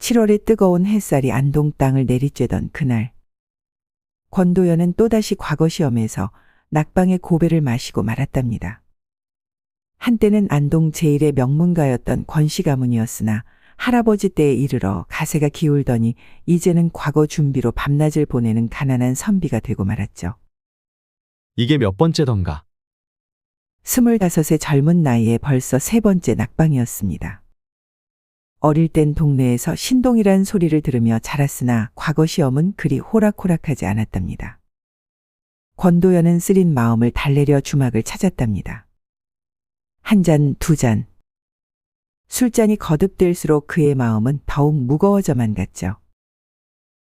7월의 뜨거운 햇살이 안동 땅을 내리쬐던 그날, 권도연은 또다시 과거 시험에서 낙방의 고배를 마시고 말았답니다. 한때는 안동 제1의 명문가였던 권씨 가문이었으나 할아버지 때에 이르러 가세가 기울더니 이제는 과거 준비로 밤낮을 보내는 가난한 선비가 되고 말았죠. 이게 몇 번째던가? 25의 젊은 나이에 벌써 3번째 낙방이었습니다. 어릴 땐 동네에서 신동이란 소리를 들으며 자랐으나 과거 시험은 그리 호락호락하지 않았답니다. 권도연은 쓰린 마음을 달래려 주막을 찾았답니다. 한 잔, 두 잔. 술잔이 거듭될수록 그의 마음은 더욱 무거워져만 갔죠.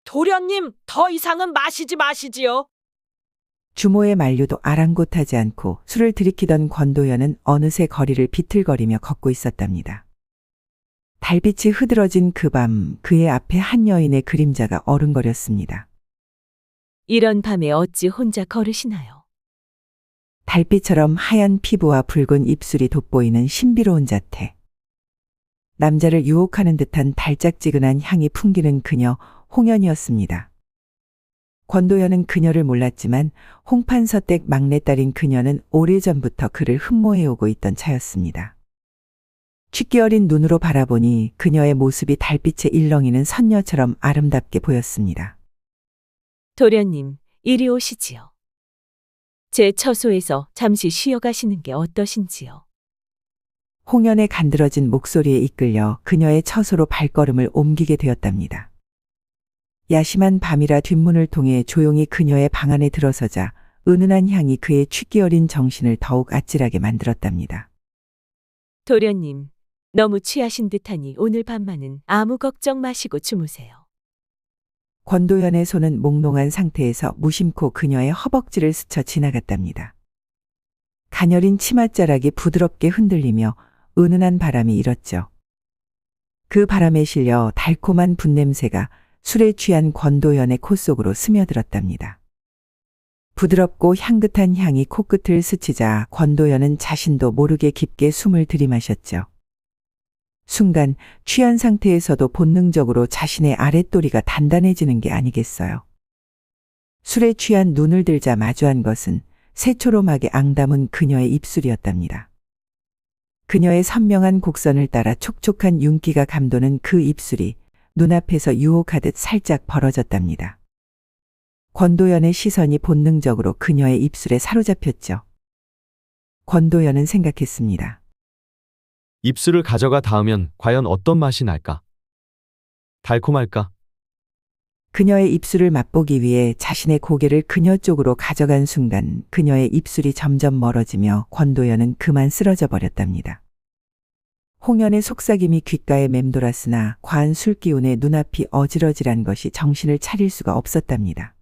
도련님, 더 이상은 마시지요. 주모의 만류도 아랑곳하지 않고 술을 들이키던 권도연은 어느새 거리를 비틀거리며 걷고 있었답니다. 달빛이 흐드러진 그 밤 그의 앞에 한 여인의 그림자가 어른거렸습니다. 이런 밤에 어찌 혼자 걸으시나요? 달빛처럼 하얀 피부와 붉은 입술이 돋보이는 신비로운 자태. 남자를 유혹하는 듯한 달짝지근한 향이 풍기는 그녀 홍연이었습니다. 권도연은 그녀를 몰랐지만 홍판서댁 막내딸인 그녀는 오래전부터 그를 흠모해오고 있던 차였습니다. 취기 어린 눈으로 바라보니 그녀의 모습이 달빛에 일렁이는 선녀처럼 아름답게 보였습니다. 도련님, 이리 오시지요. 제 처소에서 잠시 쉬어 가시는 게 어떠신지요? 홍연의 간드러진 목소리에 이끌려 그녀의 처소로 발걸음을 옮기게 되었답니다. 야심한 밤이라 뒷문을 통해 조용히 그녀의 방 안에 들어서자 은은한 향이 그의 취기 어린 정신을 더욱 아찔하게 만들었답니다. 도련님, 너무 취하신 듯하니 오늘 밤만은 아무 걱정 마시고 주무세요. 권도연의 손은 몽롱한 상태에서 무심코 그녀의 허벅지를 스쳐 지나갔답니다. 가녀린 치맛자락이 부드럽게 흔들리며 은은한 바람이 일었죠. 그 바람에 실려 달콤한 분냄새가 술에 취한 권도연의 코 속으로 스며들었답니다. 부드럽고 향긋한 향이 코끝을 스치자 권도연은 자신도 모르게 깊게 숨을 들이마셨죠. 순간 취한 상태에서도 본능적으로 자신의 아랫도리가 단단해지는 게 아니겠어요. 술에 취한 눈을 들자 마주한 것은 새초롬하게 앙담은 그녀의 입술이었답니다. 그녀의 선명한 곡선을 따라 촉촉한 윤기가 감도는 그 입술이 눈앞에서 유혹하듯 살짝 벌어졌답니다. 권도연의 시선이 본능적으로 그녀의 입술에 사로잡혔죠. 권도연은 생각했습니다. 입술을 가져가 닿으면 과연 어떤 맛이 날까? 달콤할까? 그녀의 입술을 맛보기 위해 자신의 고개를 그녀 쪽으로 가져간 순간 그녀의 입술이 점점 멀어지며 권도연은 그만 쓰러져 버렸답니다. 홍연의 속삭임이 귓가에 맴돌았으나 과한 술기운에 눈앞이 어지러질한 것이 정신을 차릴 수가 없었답니다.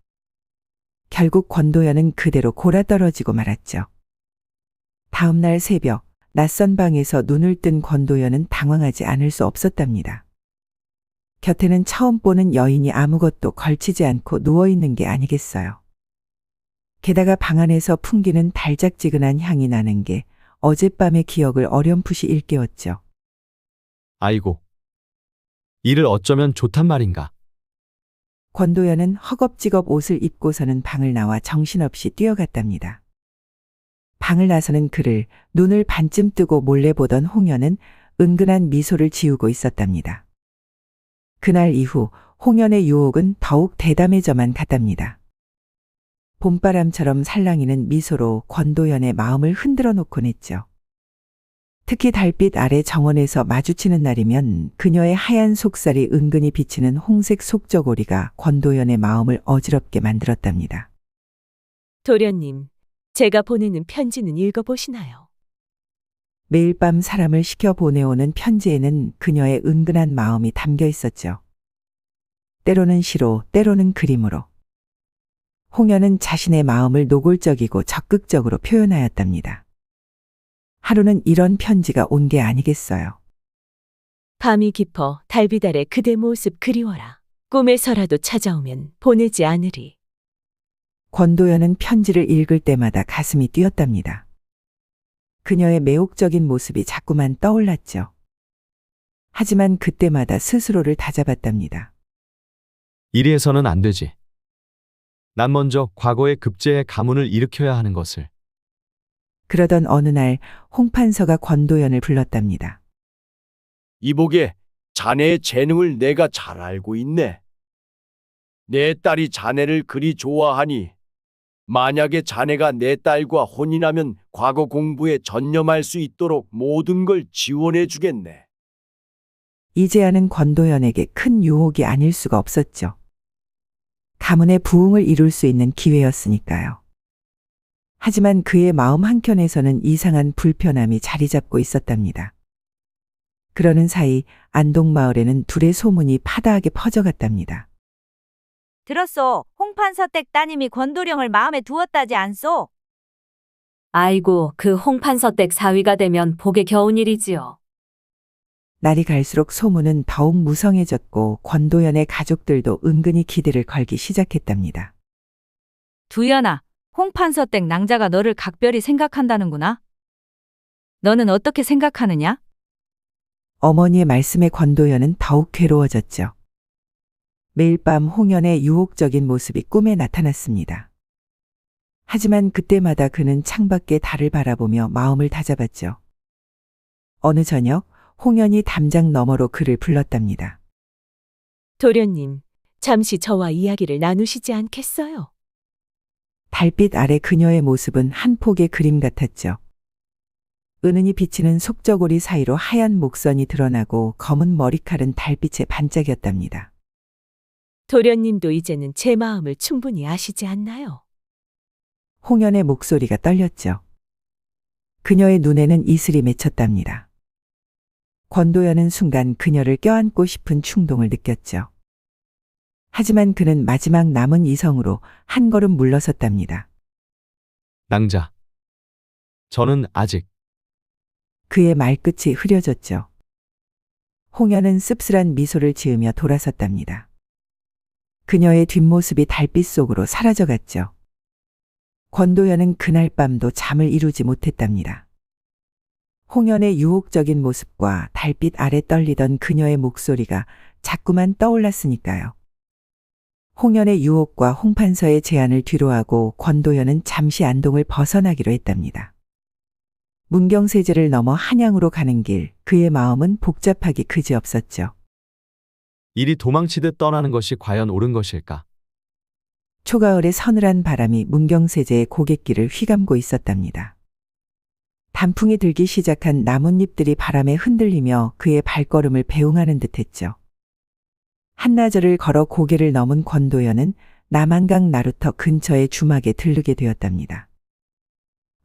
결국 권도연은 그대로 골아떨어지고 말았죠. 다음 날 새벽 낯선 방에서 눈을 뜬 권도연은 당황하지 않을 수 없었답니다. 곁에는 처음 보는 여인이 아무것도 걸치지 않고 누워있는 게 아니겠어요. 게다가 방 안에서 풍기는 달짝지근한 향이 나는 게 어젯밤의 기억을 어렴풋이 일깨웠죠. 아이고. 이를 어쩌면 좋단 말인가? 권도연은 허겁지겁 옷을 입고서는 방을 나와 정신없이 뛰어갔답니다. 방을 나서는 그를 눈을 반쯤 뜨고 몰래 보던 홍연은 은근한 미소를 지우고 있었답니다. 그날 이후 홍연의 유혹은 더욱 대담해져만 갔답니다. 봄바람처럼 살랑이는 미소로 권도연의 마음을 흔들어 놓곤 했죠. 특히 달빛 아래 정원에서 마주치는 날이면 그녀의 하얀 속살이 은근히 비치는 홍색 속저고리가 권도연의 마음을 어지럽게 만들었답니다. 도련님, 제가 보내는 편지는 읽어보시나요? 매일 밤 사람을 시켜 보내오는 편지에는 그녀의 은근한 마음이 담겨 있었죠. 때로는 시로, 때로는 그림으로. 홍연은 자신의 마음을 노골적이고 적극적으로 표현하였답니다. 하루는 이런 편지가 온 게 아니겠어요. 밤이 깊어 달빛 아래 그대 모습 그리워라. 꿈에서라도 찾아오면 보내지 않으리. 권도연은 편지를 읽을 때마다 가슴이 뛰었답니다. 그녀의 매혹적인 모습이 자꾸만 떠올랐죠. 하지만 그때마다 스스로를 다잡았답니다. 이리해서는 안 되지. 난 먼저 과거의 급제의 가문을 일으켜야 하는 것을. 그러던 어느 날 홍판서가 권도연을 불렀답니다. 이보게, 자네의 재능을 내가 잘 알고 있네. 내 딸이 자네를 그리 좋아하니 만약에 자네가 내 딸과 혼인하면 과거 공부에 전념할 수 있도록 모든 걸 지원해 주겠네. 이제야는 권도연에게 큰 유혹이 아닐 수가 없었죠. 가문의 부흥을 이룰 수 있는 기회였으니까요. 하지만 그의 마음 한켠에서는 이상한 불편함이 자리 잡고 있었답니다. 그러는 사이 안동마을에는 둘의 소문이 파다하게 퍼져갔답니다. 들었소. 홍판서댁 따님이 권도령을 마음에 두었다지 않소? 아이고, 그 홍판서댁 사위가 되면 복에 겨운 일이지요. 날이 갈수록 소문은 더욱 무성해졌고 권도연의 가족들도 은근히 기대를 걸기 시작했답니다. 두연아, 홍판서댁 낭자가 너를 각별히 생각한다는구나. 너는 어떻게 생각하느냐? 어머니의 말씀에 권도연은 더욱 괴로워졌죠. 매일 밤 홍연의 유혹적인 모습이 꿈에 나타났습니다. 하지만 그때마다 그는 창밖의 달을 바라보며 마음을 다잡았죠. 어느 저녁 홍연이 담장 너머로 그를 불렀답니다. 도련님, 잠시 저와 이야기를 나누시지 않겠어요? 달빛 아래 그녀의 모습은 한 폭의 그림 같았죠. 은은히 비치는 속저고리 사이로 하얀 목선이 드러나고 검은 머리칼은 달빛에 반짝였답니다. 도련님도 이제는 제 마음을 충분히 아시지 않나요? 홍연의 목소리가 떨렸죠. 그녀의 눈에는 이슬이 맺혔답니다. 권도연은 순간 그녀를 껴안고 싶은 충동을 느꼈죠. 하지만 그는 마지막 남은 이성으로 한 걸음 물러섰답니다. 낭자. 저는 아직 그의 말끝이 흐려졌죠. 홍연은 씁쓸한 미소를 지으며 돌아섰답니다. 그녀의 뒷모습이 달빛 속으로 사라져갔죠. 권도연은 그날 밤도 잠을 이루지 못했답니다. 홍연의 유혹적인 모습과 달빛 아래 떨리던 그녀의 목소리가 자꾸만 떠올랐으니까요. 홍연의 유혹과 홍판서의 제안을 뒤로하고 권도연은 잠시 안동을 벗어나기로 했답니다. 문경세제를 넘어 한양으로 가는 길, 그의 마음은 복잡하기 그지없었죠. 이리 도망치듯 떠나는 것이 과연 옳은 것일까? 초가을의 서늘한 바람이 문경세제의 고갯길을 휘감고 있었답니다. 단풍이 들기 시작한 나뭇잎들이 바람에 흔들리며 그의 발걸음을 배웅하는 듯했죠. 한나절을 걸어 고개를 넘은 권도연은 남한강 나루터 근처의 주막에 들르게 되었답니다.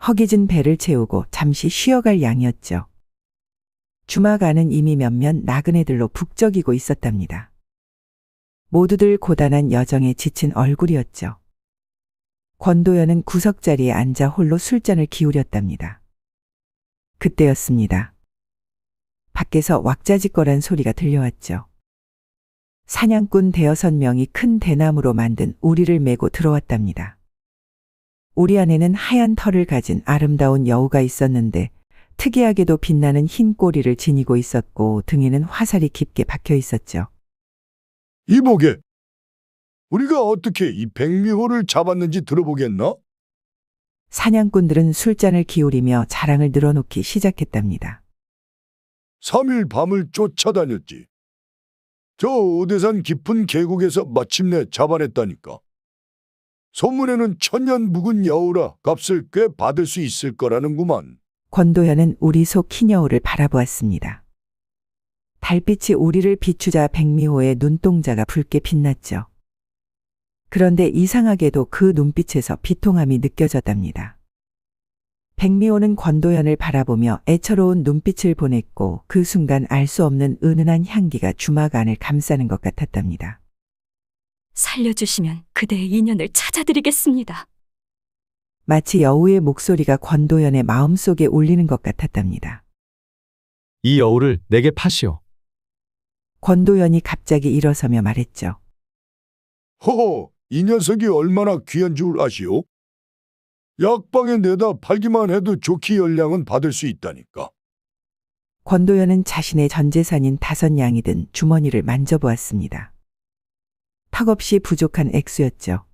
허기진 배를 채우고 잠시 쉬어갈 양이었죠. 주막 안은 이미 몇몇 나그네들로 북적이고 있었답니다. 모두들 고단한 여정에 지친 얼굴이었죠. 권도연은 구석자리에 앉아 홀로 술잔을 기울였답니다. 그때였습니다. 밖에서 왁자지껄한 소리가 들려왔죠. 사냥꾼 대여섯 명이 큰 대나무로 만든 우리를 메고 들어왔답니다. 우리 안에는 하얀 털을 가진 아름다운 여우가 있었는데 특이하게도 빛나는 흰 꼬리를 지니고 있었고 등에는 화살이 깊게 박혀 있었죠. 이보게, 우리가 어떻게 이 백미호를 잡았는지 들어보겠나? 사냥꾼들은 술잔을 기울이며 자랑을 늘어놓기 시작했답니다. 3일 밤을 쫓아다녔지. 저 오대산 깊은 계곡에서 마침내 잡아냈다니까. 소문에는 천년 묵은 여우라 값을 꽤 받을 수 있을 거라는구만. 권도연은 우리 속 흰여우를 바라보았습니다. 달빛이 우리를 비추자 백미호의 눈동자가 붉게 빛났죠. 그런데 이상하게도 그 눈빛에서 비통함이 느껴졌답니다. 백미호는 권도연을 바라보며 애처로운 눈빛을 보냈고 그 순간 알 수 없는 은은한 향기가 주막 안을 감싸는 것 같았답니다. 살려주시면 그대의 인연을 찾아드리겠습니다. 마치 여우의 목소리가 권도연의 마음속에 울리는 것 같았답니다. 이 여우를 내게 파시오. 권도연이 갑자기 일어서며 말했죠. 허허, 이 녀석이 얼마나 귀한 줄 아시오? 약방에 내다 팔기만 해도 좋기 열량은 받을 수 있다니까. 권도연은 자신의 전 재산인 5냥이 든 주머니를 만져보았습니다. 턱없이 부족한 액수였죠.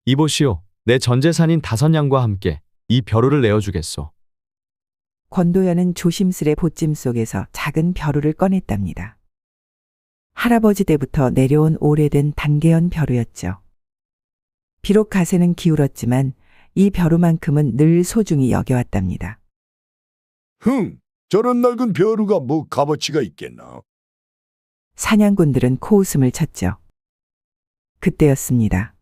이보시오. 내 전재산인 5냥과 함께 이 벼루를 내어주겠소. 권도연은 조심스레 보찜 속에서 작은 벼루를 꺼냈답니다. 할아버지 때부터 내려온 오래된 단계연 벼루였죠. 비록 가세는 기울었지만 이 벼루만큼은 늘 소중히 여겨왔답니다. 저런 낡은 벼루가 뭐 값어치가 있겠나? 사냥꾼들은 코웃음을 쳤죠. 그때였습니다.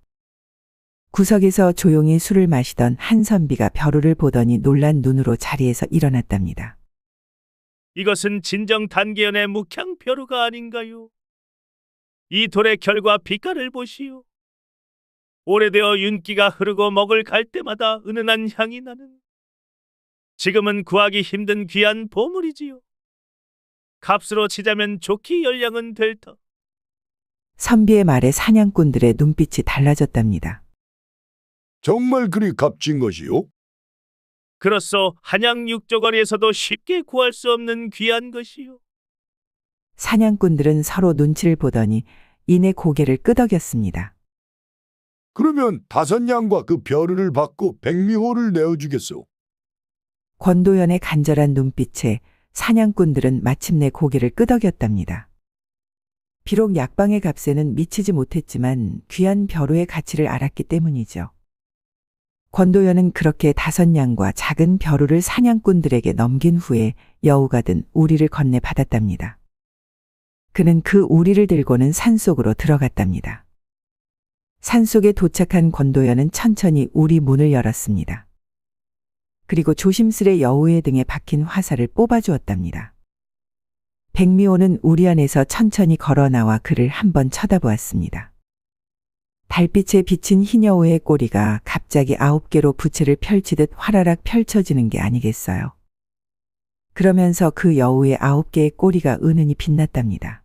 구석에서 조용히 술을 마시던 한 선비가 벼루를 보더니 놀란 눈으로 자리에서 일어났답니다. 이것은 진정 단계연의 묵향 벼루가 아닌가요? 이 돌의 결과 빛깔을 보시오. 오래되어 윤기가 흐르고 먹을 갈 때마다 은은한 향이 나는, 지금은 구하기 힘든 귀한 보물이지요. 값으로 치자면 좋기 열량은 될 터. 선비의 말에 사냥꾼들의 눈빛이 달라졌답니다. 정말 그리 값진 것이요? 그렇소. 한양 육조거리에서도 쉽게 구할 수 없는 귀한 것이요. 사냥꾼들은 서로 눈치를 보더니 이내 고개를 끄덕였습니다. 그러면 5냥과 그 벼루를 받고 백미호를 내어주겠소. 권도연의 간절한 눈빛에 사냥꾼들은 마침내 고개를 끄덕였답니다. 비록 약방의 값에는 미치지 못했지만 귀한 벼루의 가치를 알았기 때문이죠. 권도연은 그렇게 5냥과 작은 벼루를 사냥꾼들에게 넘긴 후에 여우가 든 우리를 건네 받았답니다. 그는 그 우리를 들고는 산속으로 들어갔답니다. 산속에 도착한 권도연은 천천히 우리 문을 열었습니다. 그리고 조심스레 여우의 등에 박힌 화살을 뽑아주었답니다. 백미호는 우리 안에서 천천히 걸어 나와 그를 한번 쳐다보았습니다. 달빛에 비친 흰 여우의 꼬리가 갑자기 9개로 부채를 펼치듯 화라락 펼쳐지는 게 아니겠어요. 그러면서 그 여우의 9개의 꼬리가 은은히 빛났답니다.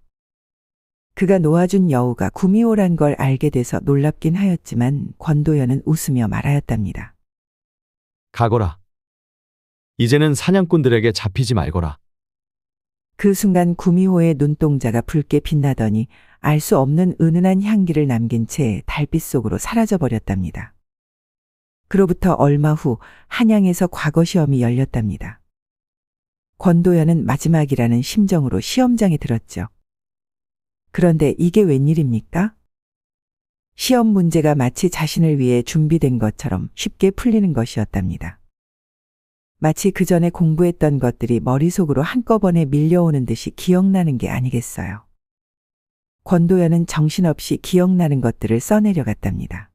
그가 놓아준 여우가 구미호란 걸 알게 돼서 놀랍긴 하였지만 권도연은 웃으며 말하였답니다. 가거라. 이제는 사냥꾼들에게 잡히지 말거라. 그 순간 구미호의 눈동자가 붉게 빛나더니 알 수 없는 은은한 향기를 남긴 채 달빛 속으로 사라져 버렸답니다. 그로부터 얼마 후 한양에서 과거 시험이 열렸답니다. 권도연은 마지막이라는 심정으로 시험장에 들었죠. 그런데 이게 웬일입니까? 시험 문제가 마치 자신을 위해 준비된 것처럼 쉽게 풀리는 것이었답니다. 마치 그 전에 공부했던 것들이 머릿속으로 한꺼번에 밀려오는 듯이 기억나는 게 아니겠어요. 권도연은 정신없이 기억나는 것들을 써내려갔답니다.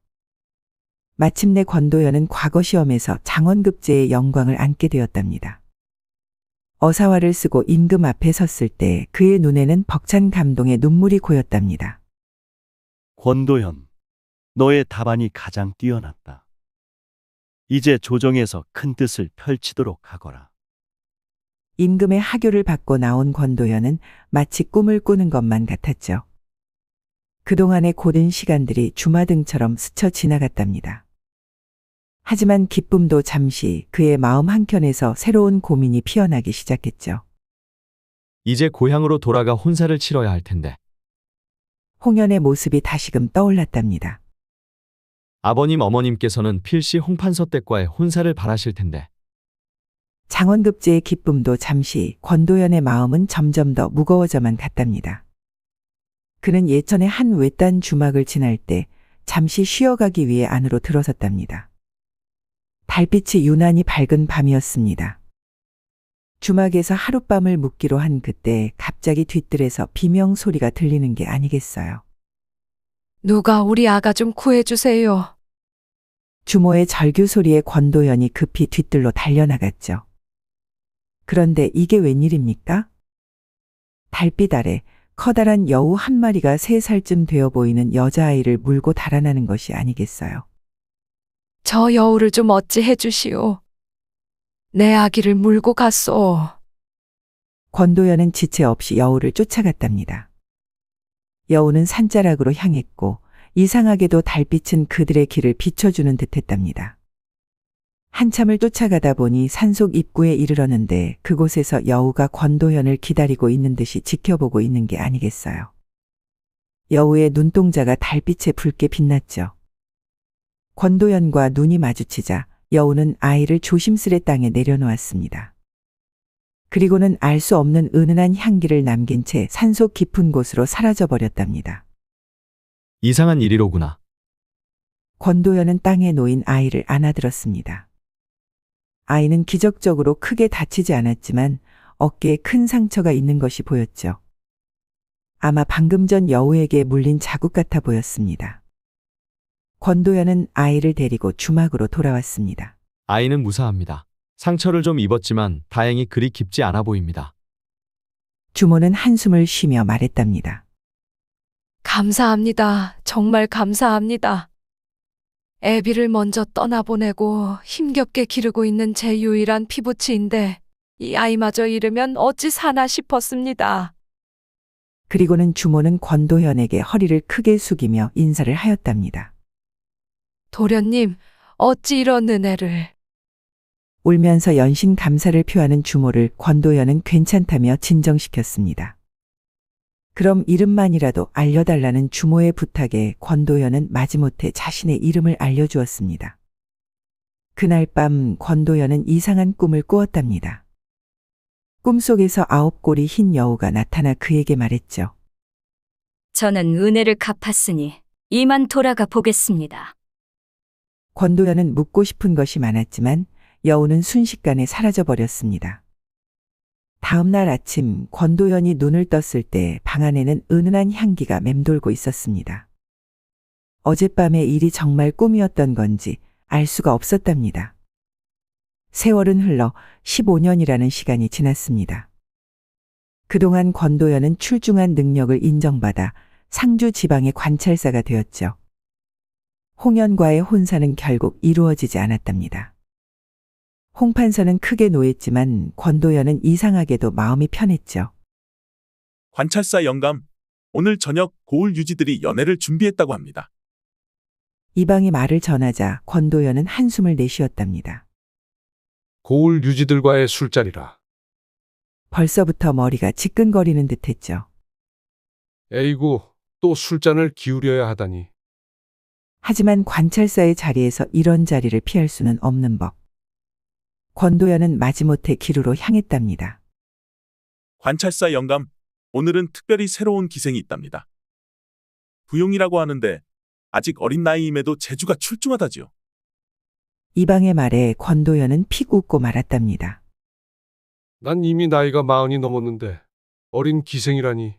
마침내 권도연은 과거 시험에서 장원급제의 영광을 안게 되었답니다. 어사화를 쓰고 임금 앞에 섰을 때 그의 눈에는 벅찬 감동의 눈물이 고였답니다. 권도연, 너의 답안이 가장 뛰어났다. 이제 조정에서 큰 뜻을 펼치도록 하거라. 임금의 하교를 받고 나온 권도연은 마치 꿈을 꾸는 것만 같았죠. 그동안의 고된 시간들이 주마등처럼 스쳐 지나갔답니다. 하지만 기쁨도 잠시 그의 마음 한켠에서 새로운 고민이 피어나기 시작했죠. 이제 고향으로 돌아가 혼사를 치러야 할 텐데. 홍연의 모습이 다시금 떠올랐답니다. 아버님 어머님께서는 필시 홍판서댁과의 혼사를 바라실 텐데. 장원급제의 기쁨도 잠시 권도연의 마음은 점점 더 무거워져만 갔답니다. 그는 예전에 한 외딴 주막을 지날 때 잠시 쉬어가기 위해 안으로 들어섰답니다. 달빛이 유난히 밝은 밤이었습니다. 주막에서 하룻밤을 묵기로 한 그때 갑자기 뒤뜰에서 비명 소리가 들리는 게 아니겠어요. 누가 우리 아가 좀 구해주세요. 주모의 절규 소리에 권도연이 급히 뒤뜰로 달려나갔죠. 그런데 이게 웬일입니까? 달빛 아래 커다란 여우 한 마리가 3살쯤 되어 보이는 여자아이를 물고 달아나는 것이 아니겠어요. 저 여우를 좀 어찌 해주시오. 내 아기를 물고 갔소. 권도연은 지체 없이 여우를 쫓아갔답니다. 여우는 산자락으로 향했고 이상하게도 달빛은 그들의 길을 비춰주는 듯했답니다. 한참을 쫓아가다 보니 산속 입구에 이르렀는데 그곳에서 여우가 권도현을 기다리고 있는 듯이 지켜보고 있는 게 아니겠어요. 여우의 눈동자가 달빛에 붉게 빛났죠. 권도현과 눈이 마주치자 여우는 아이를 조심스레 땅에 내려놓았습니다. 그리고는 알 수 없는 은은한 향기를 남긴 채 산속 깊은 곳으로 사라져 버렸답니다. 이상한 일이로구나. 권도현은 땅에 놓인 아이를 안아들었습니다. 아이는 기적적으로 크게 다치지 않았지만 어깨에 큰 상처가 있는 것이 보였죠. 아마 방금 전 여우에게 물린 자국 같아 보였습니다. 권도현은 아이를 데리고 주막으로 돌아왔습니다. 아이는 무사합니다. 상처를 좀 입었지만 다행히 그리 깊지 않아 보입니다. 주모는 한숨을 쉬며 말했답니다. 감사합니다. 정말 감사합니다. 애비를 먼저 떠나보내고 힘겹게 기르고 있는 제 유일한 피부치인데 이 아이마저 잃으면 어찌 사나 싶었습니다. 그리고는 주모는 권도현에게 허리를 크게 숙이며 인사를 하였답니다. 도련님, 어찌 이런 은혜를. 울면서 연신 감사를 표하는 주모를 권도현은 괜찮다며 진정시켰습니다. 그럼 이름만이라도 알려달라는 주모의 부탁에 권도현은 마지못해 자신의 이름을 알려주었습니다. 그날 밤 권도현은 이상한 꿈을 꾸었답니다. 꿈속에서 9꼬리 흰 여우가 나타나 그에게 말했죠. 저는 은혜를 갚았으니 이만 돌아가 보겠습니다. 권도현은 묻고 싶은 것이 많았지만 여우는 순식간에 사라져 버렸습니다. 다음 날 아침 권도현이 눈을 떴을 때 방 안에는 은은한 향기가 맴돌고 있었습니다. 어젯밤의 일이 정말 꿈이었던 건지 알 수가 없었답니다. 세월은 흘러 15년이라는 시간이 지났습니다. 그동안 권도현은 출중한 능력을 인정받아 상주 지방의 관찰사가 되었죠. 홍연과의 혼사는 결국 이루어지지 않았답니다. 홍판서는 크게 노했지만 권도현은 이상하게도 마음이 편했죠. 관찰사 영감, 오늘 저녁 고을 유지들이 연애를 준비했다고 합니다. 이방이 말을 전하자 권도현은 한숨을 내쉬었답니다. 고을 유지들과의 술자리라. 벌써부터 머리가 지끈거리는 듯했죠. 에이구, 또 술잔을 기울여야 하다니. 하지만 관찰사의 자리에서 이런 자리를 피할 수는 없는 법. 권도현은 마지못해 기루로 향했답니다. 관찰사 영감, 오늘은 특별히 새로운 기생이 있답니다. 부용이라고 하는데 아직 어린 나이임에도 재주가 출중하다지요. 이방의 말에 권도현은 픽 웃고 말았답니다. 난 이미 나이가 40이 넘었는데 어린 기생이라니.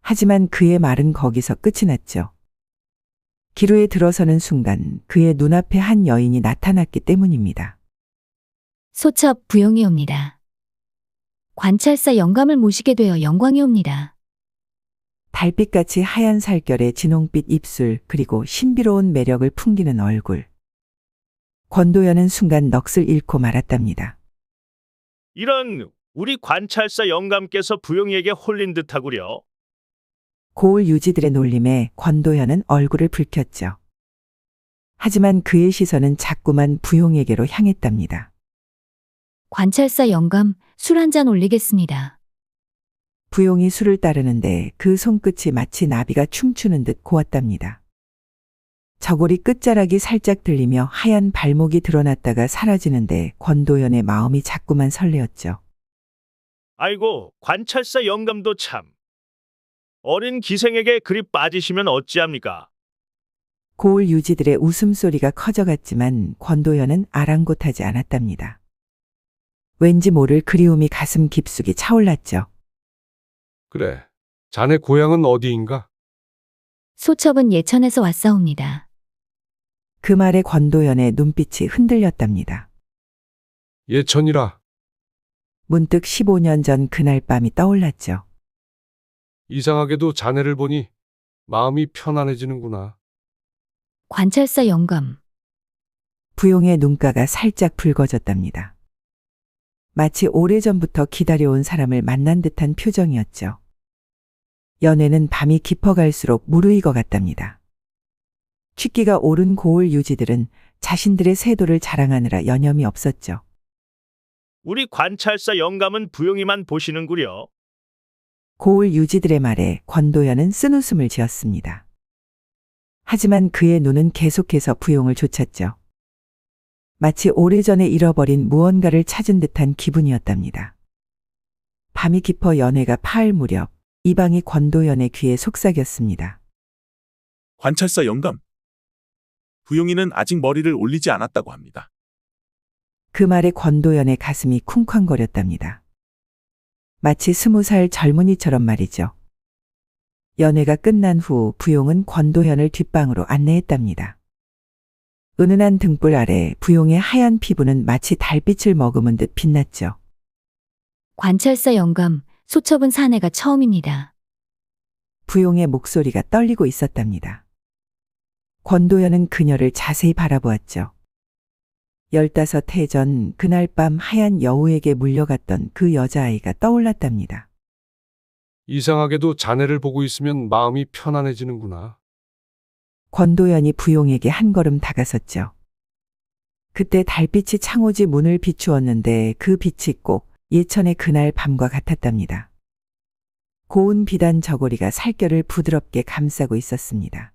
하지만 그의 말은 거기서 끝이 났죠. 기루에 들어서는 순간 그의 눈앞에 한 여인이 나타났기 때문입니다. 소첩 부용이옵니다. 관찰사 영감을 모시게 되어 영광이옵니다. 달빛같이 하얀 살결에 진홍빛 입술 그리고 신비로운 매력을 풍기는 얼굴. 권도현은 순간 넋을 잃고 말았답니다. 이런 우리 관찰사 영감께서 부용이에게 홀린 듯하구려. 고을 유지들의 놀림에 권도현은 얼굴을 붉혔죠. 하지만 그의 시선은 자꾸만 부용에게로 향했답니다. 관찰사 영감, 술 한 잔 올리겠습니다. 부용이 술을 따르는데 그 손끝이 마치 나비가 춤추는 듯 고왔답니다. 저고리 끝자락이 살짝 들리며 하얀 발목이 드러났다가 사라지는데 권도현의 마음이 자꾸만 설레었죠. 아이고, 관찰사 영감도 참. 어린 기생에게 그리 빠지시면 어찌합니까? 고을 유지들의 웃음소리가 커져갔지만 권도현은 아랑곳하지 않았답니다. 왠지 모를 그리움이 가슴 깊숙이 차올랐죠. 그래, 자네 고향은 어디인가? 소첩은 예천에서 왔사옵니다. 그 말에 권도현의 눈빛이 흔들렸답니다. 예천이라. 문득 15년 전 그날 밤이 떠올랐죠. 이상하게도 자네를 보니 마음이 편안해지는구나. 관찰사 영감. 부용의 눈가가 살짝 붉어졌답니다. 마치 오래전부터 기다려온 사람을 만난 듯한 표정이었죠. 연애는 밤이 깊어갈수록 무르익어 갔답니다. 취기가 오른 고을 유지들은 자신들의 세도를 자랑하느라 여념이 없었죠. 우리 관찰사 영감은 부용이만 보시는구려. 고을 유지들의 말에 권도연은 쓴웃음을 지었습니다. 하지만 그의 눈은 계속해서 부용을 좇았죠. 마치 오래전에 잃어버린 무언가를 찾은 듯한 기분이었답니다. 밤이 깊어 연회가 파할 무렵 이방이 권도연의 귀에 속삭였습니다. 관찰사 영감. 부용이는 아직 머리를 올리지 않았다고 합니다. 그 말에 권도연의 가슴이 쿵쾅거렸답니다. 마치 20살 젊은이처럼 말이죠. 연회가 끝난 후 부용은 권도연을 뒷방으로 안내했답니다. 은은한 등불 아래 부용의 하얀 피부는 마치 달빛을 머금은 듯 빛났죠. 관찰사 영감, 소첩은 사내가 처음입니다. 부용의 목소리가 떨리고 있었답니다. 권도연은 그녀를 자세히 바라보았죠. 15해 전 그날 밤 하얀 여우에게 물려갔던 그 여자아이가 떠올랐답니다. 이상하게도 자네를 보고 있으면 마음이 편안해지는구나. 권도연이 부용에게 한 걸음 다가섰죠. 그때 달빛이 창호지 문을 비추었는데 그 빛이 꼭 예천의 그날 밤과 같았답니다. 고운 비단 저고리가 살결을 부드럽게 감싸고 있었습니다.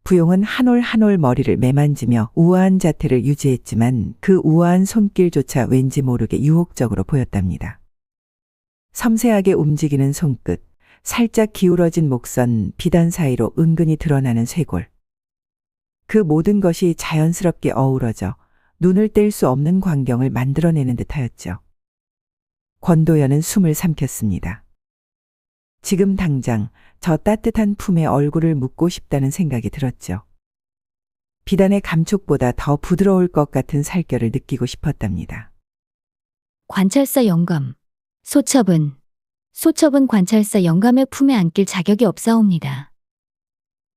부용은 한 올 한 올 머리를 매만지며 우아한 자태를 유지했지만 그 우아한 손길조차 왠지 모르게 유혹적으로 보였답니다. 섬세하게 움직이는 손끝, 살짝 기울어진 목선, 비단 사이로 은근히 드러나는 쇄골. 그 모든 것이 자연스럽게 어우러져 눈을 뗄 수 없는 광경을 만들어내는 듯하였죠. 권도연은 숨을 삼켰습니다. 지금 당장 저 따뜻한 품에 얼굴을 묻고 싶다는 생각이 들었죠. 비단의 감촉보다 더 부드러울 것 같은 살결을 느끼고 싶었답니다. 관찰사 영감, 소첩은 관찰사 영감의 품에 안길 자격이 없사옵니다.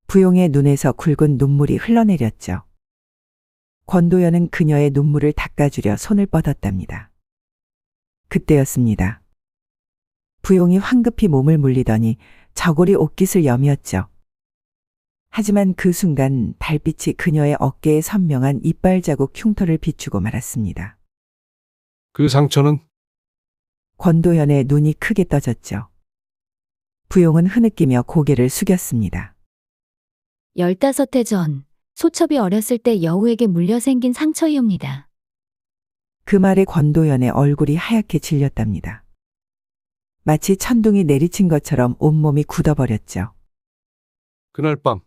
부용의 눈에서 굵은 눈물이 흘러내렸죠. 권도연은 그녀의 눈물을 닦아주려 손을 뻗었답니다. 그때였습니다. 부용이 황급히 몸을 물리더니 저고리 옷깃을 여미었죠. 하지만 그 순간 달빛이 그녀의 어깨에 선명한 이빨 자국 흉터를 비추고 말았습니다. 그 상처는? 권도연의 눈이 크게 떠졌죠. 부용은 흐느끼며 고개를 숙였습니다. 15해 전 소첩이 어렸을 때 여우에게 물려 생긴 상처이옵니다. 그 말에 권도연의 얼굴이 하얗게 질렸답니다. 마치 천둥이 내리친 것처럼 온몸이 굳어버렸죠. 그날 밤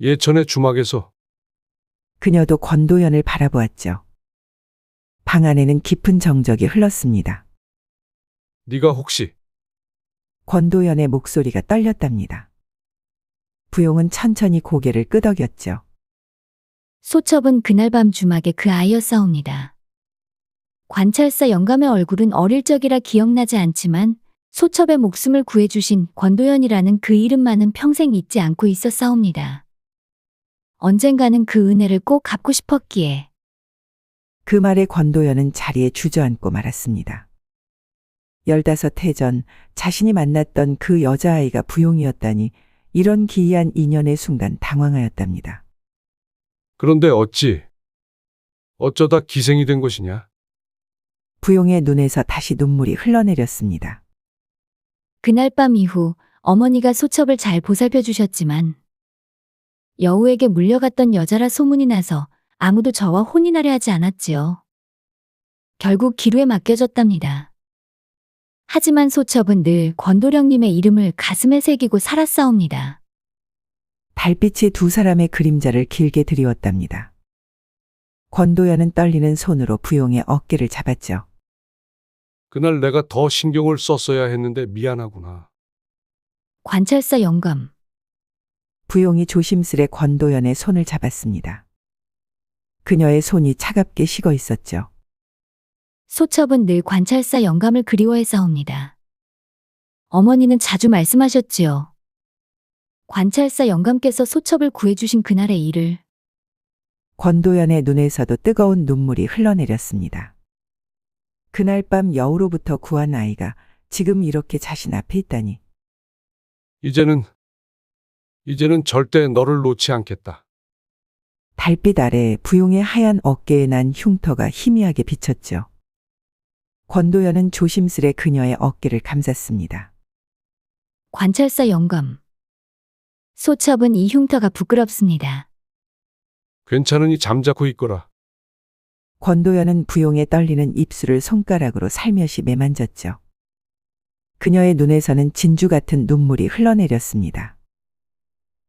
예천의 주막에서 그녀도 권도연을 바라보았죠. 방 안에는 깊은 정적이 흘렀습니다. 네가 혹시? 권도연의 목소리가 떨렸답니다. 부용은 천천히 고개를 끄덕였죠. 소첩은 그날 밤 주막에 그 아이였사옵니다. 관찰사 영감의 얼굴은 어릴 적이라 기억나지 않지만 소첩의 목숨을 구해주신 권도연이라는 그 이름만은 평생 잊지 않고 있었사옵니다. 언젠가는 그 은혜를 꼭 갚고 싶었기에. 그 말에 권도연은 자리에 주저앉고 말았습니다. 15해 전 자신이 만났던 그 여자아이가 부용이었다니 이런 기이한 인연의 순간 당황하였답니다. 그런데 어쩌다 기생이 된 것이냐? 부용의 눈에서 다시 눈물이 흘러내렸습니다. 그날 밤 이후 어머니가 소첩을 잘 보살펴 주셨지만 여우에게 물려갔던 여자라 소문이 나서 아무도 저와 혼인하려 하지 않았지요. 결국 기루에 맡겨졌답니다. 하지만 소첩은 늘 권도령님의 이름을 가슴에 새기고 살았사옵니다. 달빛이 두 사람의 그림자를 길게 드리웠답니다. 권도연은 떨리는 손으로 부용의 어깨를 잡았죠. 그날 내가 더 신경을 썼어야 했는데 미안하구나. 관찰사 영감. 부용이 조심스레 권도연의 손을 잡았습니다. 그녀의 손이 차갑게 식어 있었죠. 소첩은 늘 관찰사 영감을 그리워했사옵니다. 어머니는 자주 말씀하셨지요. 관찰사 영감께서 소첩을 구해주신 그날의 일을. 권도연의 눈에서도 뜨거운 눈물이 흘러내렸습니다. 그날 밤 여우로부터 구한 아이가 지금 이렇게 자신 앞에 있다니. 이제는 절대 너를 놓지 않겠다. 달빛 아래 부용의 하얀 어깨에 난 흉터가 희미하게 비쳤죠. 권도연은 조심스레 그녀의 어깨를 감쌌습니다. 관찰사 영감. 소첩은 이 흉터가 부끄럽습니다. 괜찮으니 잠자코 있거라. 권도연은 부용의 떨리는 입술을 손가락으로 살며시 매만졌죠. 그녀의 눈에서는 진주 같은 눈물이 흘러내렸습니다.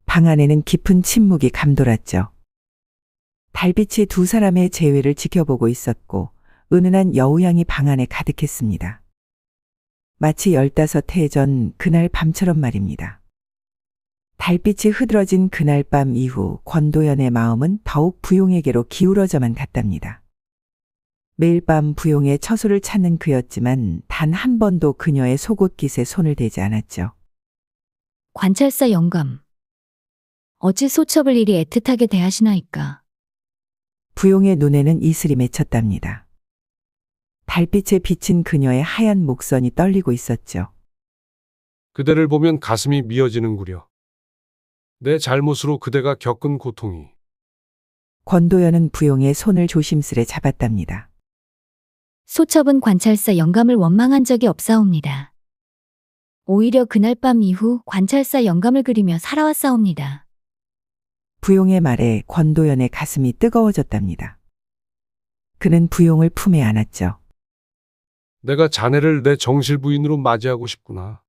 방 안에는 깊은 침묵이 감돌았죠. 달빛이 두 사람의 재회를 지켜보고 있었고 은은한 여우향이 방 안에 가득했습니다. 마치 15해 전 그날 밤처럼 말입니다. 달빛이 흐드러진 그날 밤 이후 권도연의 마음은 더욱 부용에게로 기울어져만 갔답니다. 매일 밤 부용의 처소를 찾는 그였지만 단 한 번도 그녀의 속옷깃에 손을 대지 않았죠. 관찰사 영감. 어찌 소첩을 이리 애틋하게 대하시나이까. 부용의 눈에는 이슬이 맺혔답니다. 달빛에 비친 그녀의 하얀 목선이 떨리고 있었죠. 그대를 보면 가슴이 미어지는구려. 내 잘못으로 그대가 겪은 고통이. 권도연은 부용의 손을 조심스레 잡았답니다. 소첩은 관찰사 영감을 원망한 적이 없사옵니다. 오히려 그날 밤 이후 관찰사 영감을 그리며 살아왔사옵니다. 부용의 말에 권도연의 가슴이 뜨거워졌답니다. 그는 부용을 품에 안았죠. 내가 자네를 내 정실 부인으로 맞이하고 싶구나.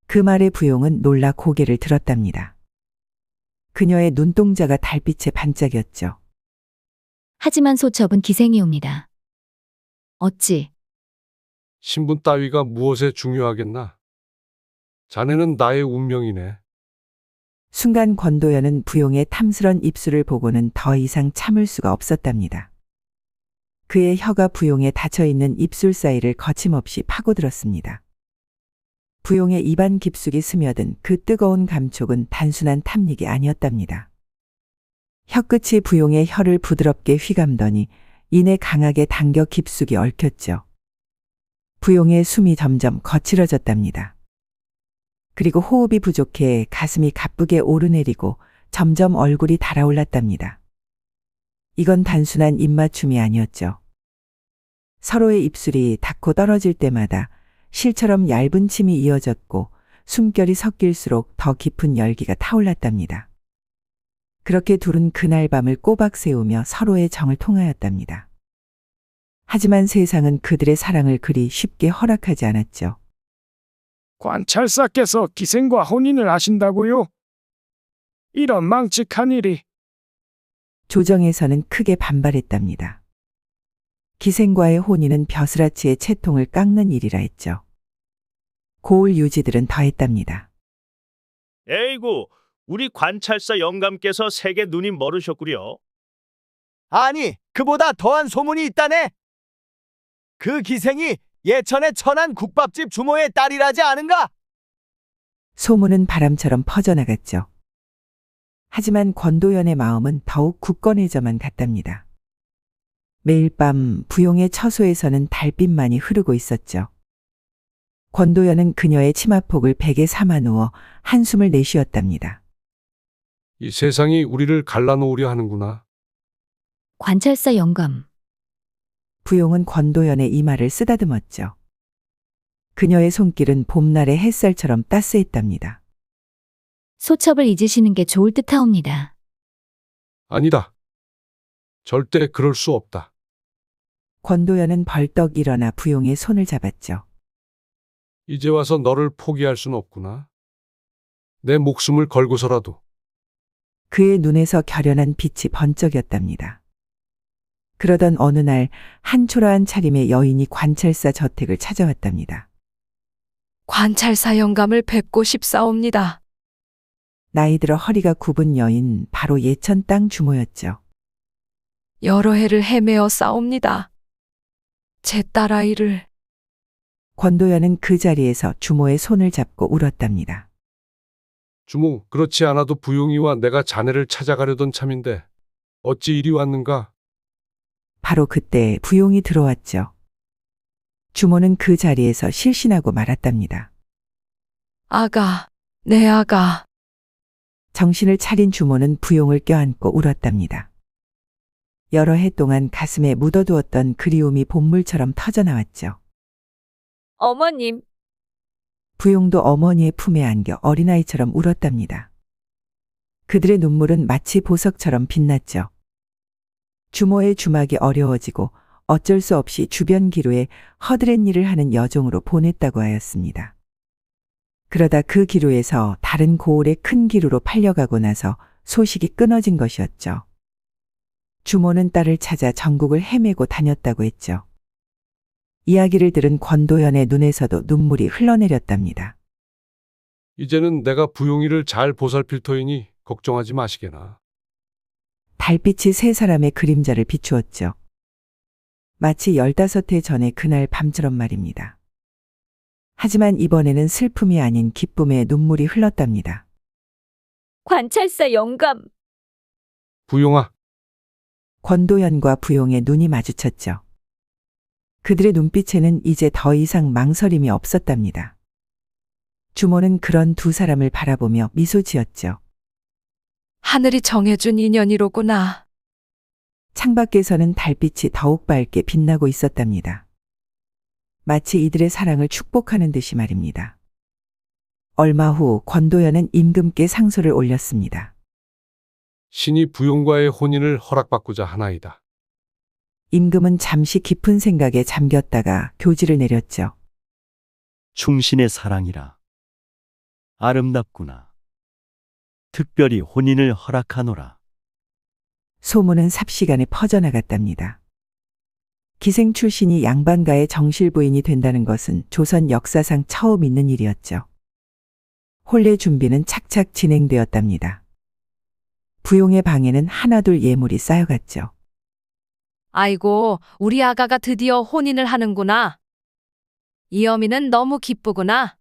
그 말에 부용은 놀라 고개를 들었답니다. 그녀의 눈동자가 달빛에 반짝였죠. 하지만 소첩은 기생이옵니다. 어찌 신분 따위가 무엇에 중요하겠나? 자네는 나의 운명이네. 순간 권도연은 부용의 탐스런 입술을 보고는 더 이상 참을 수가 없었답니다. 그의 혀가 부용에 닫혀있는 입술 사이를 거침없이 파고들었습니다. 부용의 입안 깊숙이 스며든 그 뜨거운 감촉은 단순한 탐닉이 아니었답니다. 혀끝이 부용의 혀를 부드럽게 휘감더니 이내 강하게 당겨 깊숙이 얽혔죠. 부용의 숨이 점점 거칠어졌답니다. 그리고 호흡이 부족해 가슴이 가쁘게 오르내리고 점점 얼굴이 달아올랐답니다. 이건 단순한 입맞춤이 아니었죠. 서로의 입술이 닿고 떨어질 때마다 실처럼 얇은 침이 이어졌고 숨결이 섞일수록 더 깊은 열기가 타올랐답니다. 그렇게 둘은 그날 밤을 꼬박 세우며 서로의 정을 통하였답니다. 하지만 세상은 그들의 사랑을 그리 쉽게 허락하지 않았죠. 관찰사께서 기생과 혼인을 하신다고요? 이런 망측한 일이. 조정에서는 크게 반발했답니다. 기생과의 혼인은 벼슬아치의 채통을 깎는 일이라 했죠. 고을 유지들은 더했답니다. 에이구, 우리 관찰사 영감께서 색에 눈이 멀으셨구려. 아니, 그보다 더한 소문이 있다네. 그 기생이 예천의 천안 국밥집 주모의 딸이라지 않은가? 소문은 바람처럼 퍼져나갔죠. 하지만 권도연의 마음은 더욱 굳건해져만 갔답니다. 매일 밤 부용의 처소에서는 달빛만이 흐르고 있었죠. 권도연은 그녀의 치마폭을 베개 삼아 누워 한숨을 내쉬었답니다. 이 세상이 우리를 갈라놓으려 하는구나. 관찰사 영감. 부용은 권도연의 이마를 쓰다듬었죠. 그녀의 손길은 봄날의 햇살처럼 따스했답니다. 소첩을 잊으시는 게 좋을 듯하옵니다. 아니다. 절대 그럴 수 없다. 권도연은 벌떡 일어나 부용의 손을 잡았죠. 이제 와서 너를 포기할 순 없구나. 내 목숨을 걸고서라도. 그의 눈에서 결연한 빛이 번쩍였답니다. 그러던 어느 날 한 초라한 차림의 여인이 관찰사 저택을 찾아왔답니다. 관찰사 영감을 뵙고 싶사옵니다. 나이 들어 허리가 굽은 여인, 바로 예천 땅 주모였죠. 여러 해를 헤매어 싸웁니다. 제 딸아이를. 권도연은 그 자리에서 주모의 손을 잡고 울었답니다. 주모, 그렇지 않아도 부용이와 내가 자네를 찾아가려던 참인데 어찌 이리 왔는가? 바로 그때 부용이 들어왔죠. 주모는 그 자리에서 실신하고 말았답니다. 아가, 내 아가. 정신을 차린 주모는 부용을 껴안고 울었답니다. 여러 해 동안 가슴에 묻어두었던 그리움이 본물처럼 터져나왔죠. 어머님, 부용도 어머니의 품에 안겨 어린아이처럼 울었답니다. 그들의 눈물은 마치 보석처럼 빛났죠. 주모의 주막이 어려워지고 어쩔 수 없이 주변 기루에 허드렛 일을 하는 여종으로 보냈다고 하였습니다. 그러다 그 기루에서 다른 고을의 큰 기루로 팔려가고 나서 소식이 끊어진 것이었죠. 주모는 딸을 찾아 전국을 헤매고 다녔다고 했죠. 이야기를 들은 권도현의 눈에서도 눈물이 흘러내렸답니다. 이제는 내가 부용이를 잘 보살필 터이니 걱정하지 마시게나. 달빛이 세 사람의 그림자를 비추었죠. 마치 15해 전의 그날 밤처럼 말입니다. 하지만 이번에는 슬픔이 아닌 기쁨의 눈물이 흘렀답니다. 관찰사 영감. 부용아, 권도현과 부용의 눈이 마주쳤죠. 그들의 눈빛에는 이제 더 이상 망설임이 없었답니다. 주모는 그런 두 사람을 바라보며 미소 지었죠. 하늘이 정해준 인연이로구나. 창밖에서는 달빛이 더욱 밝게 빛나고 있었답니다. 마치 이들의 사랑을 축복하는 듯이 말입니다. 얼마 후 권도현은 임금께 상소를 올렸습니다. 신이 부용과의 혼인을 허락받고자 하나이다. 임금은 잠시 깊은 생각에 잠겼다가 교지를 내렸죠. 충신의 사랑이라. 아름답구나. 특별히 혼인을 허락하노라. 소문은 삽시간에 퍼져나갔답니다. 기생 출신이 양반가의 정실 부인이 된다는 것은 조선 역사상 처음 있는 일이었죠. 혼례 준비는 착착 진행되었답니다. 부용의 방에는 하나둘 예물이 쌓여갔죠. 아이고, 우리 아가가 드디어 혼인을 하는구나. 이 어미는 너무 기쁘구나.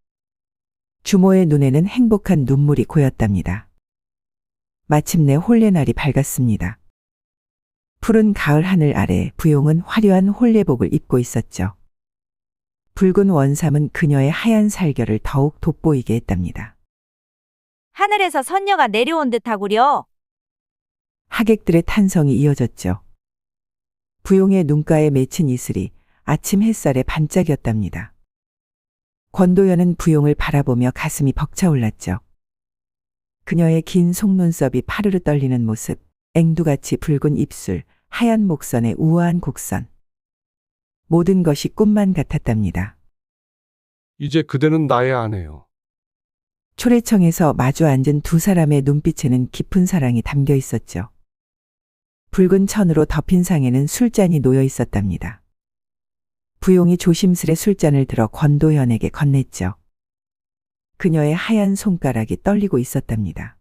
주모의 눈에는 행복한 눈물이 고였답니다. 마침내 혼례날이 밝았습니다. 푸른 가을 하늘 아래 부용은 화려한 혼례복을 입고 있었죠. 붉은 원삼은 그녀의 하얀 살결을 더욱 돋보이게 했답니다. 하늘에서 선녀가 내려온 듯하구려. 하객들의 탄성이 이어졌죠. 부용의 눈가에 맺힌 이슬이 아침 햇살에 반짝였답니다. 권도현은 부용을 바라보며 가슴이 벅차올랐죠. 그녀의 긴 속눈썹이 파르르 떨리는 모습, 앵두같이 붉은 입술, 하얀 목선의 우아한 곡선. 모든 것이 꿈만 같았답니다. 이제 그대는 나의 아내요. 초래청에서 마주 앉은 두 사람의 눈빛에는 깊은 사랑이 담겨 있었죠. 붉은 천으로 덮인 상에는 술잔이 놓여 있었답니다. 부용이 조심스레 술잔을 들어 권도현에게 건넸죠. 그녀의 하얀 손가락이 떨리고 있었답니다.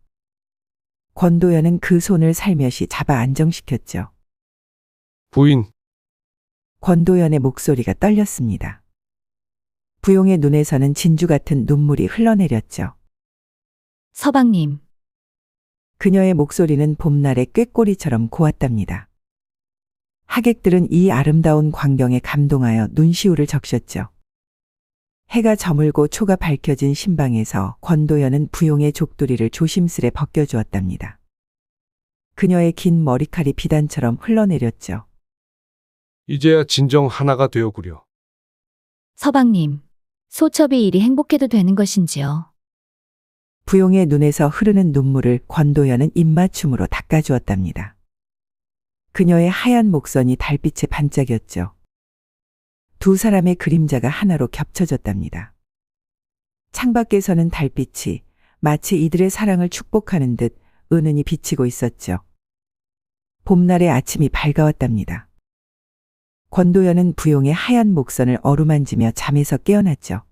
권도현은 그 손을 살며시 잡아 안정시켰죠. 부인. 권도현의 목소리가 떨렸습니다. 부용의 눈에서는 진주 같은 눈물이 흘러내렸죠. 서방님. 그녀의 목소리는 봄날의 꾀꼬리처럼 고왔답니다. 하객들은 이 아름다운 광경에 감동하여 눈시울을 적셨죠. 해가 저물고 초가 밝혀진 신방에서 권도현은 부용의 족두리를 조심스레 벗겨주었답니다. 그녀의 긴 머리칼이 비단처럼 흘러내렸죠. 이제야 진정 하나가 되어구려. 서방님. 소첩이 이리 행복해도 되는 것인지요? 부용의 눈에서 흐르는 눈물을 권도현은 입맞춤으로 닦아주었답니다. 그녀의 하얀 목선이 달빛에 반짝였죠. 두 사람의 그림자가 하나로 겹쳐졌답니다. 창밖에서는 달빛이 마치 이들의 사랑을 축복하는 듯 은은히 비치고 있었죠. 봄날의 아침이 밝아왔답니다. 권도현은 부용의 하얀 목선을 어루만지며 잠에서 깨어났죠.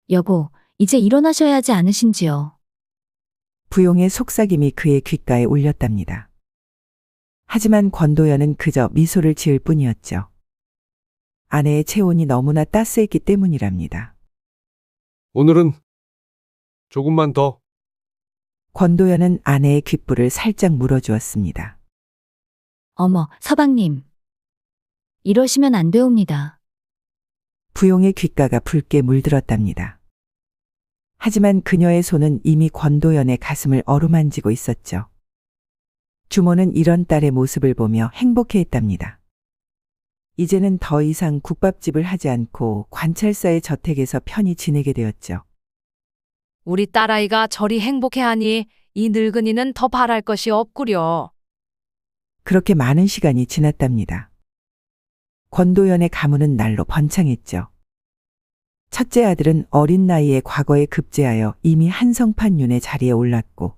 여보, 이제 일어나셔야 하지 않으신지요? 부용의 속삭임이 그의 귓가에 울렸답니다. 하지만 권도현은 그저 미소를 지을 뿐이었죠. 아내의 체온이 너무나 따스했기 때문이랍니다. 오늘은 조금만 더. 권도현은 아내의 귓불을 살짝 물어주었습니다. 어머, 서방님. 이러시면 안 되옵니다. 부용의 귓가가 붉게 물들었답니다. 하지만 그녀의 손은 이미 권도연의 가슴을 어루만지고 있었죠. 주모는 이런 딸의 모습을 보며 행복해했답니다. 이제는 더 이상 국밥집을 하지 않고 관찰사의 저택에서 편히 지내게 되었죠. 우리 딸아이가 저리 행복해하니 이 늙은이는 더 바랄 것이 없구려. 그렇게 많은 시간이 지났답니다. 권도연의 가문은 날로 번창했죠. 첫째 아들은 어린 나이에 과거에 급제하여 이미 한성판윤의 자리에 올랐고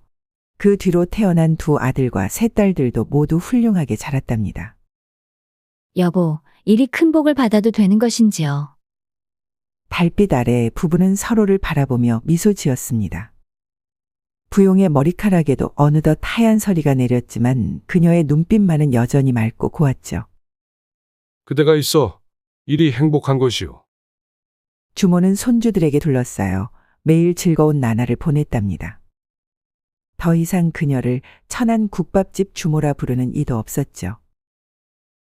그 뒤로 태어난 두 아들과 세 딸들도 모두 훌륭하게 자랐답니다. 여보, 이리 큰 복을 받아도 되는 것인지요? 달빛 아래 부부는 서로를 바라보며 미소 지었습니다. 부용의 머리카락에도 어느덧 하얀 서리가 내렸지만 그녀의 눈빛만은 여전히 맑고 고왔죠. 그대가 있어 이리 행복한 것이오. 주모는 손주들에게 둘러싸여 매일 즐거운 나날을 보냈답니다. 더 이상 그녀를 천안 국밥집 주모라 부르는 이도 없었죠.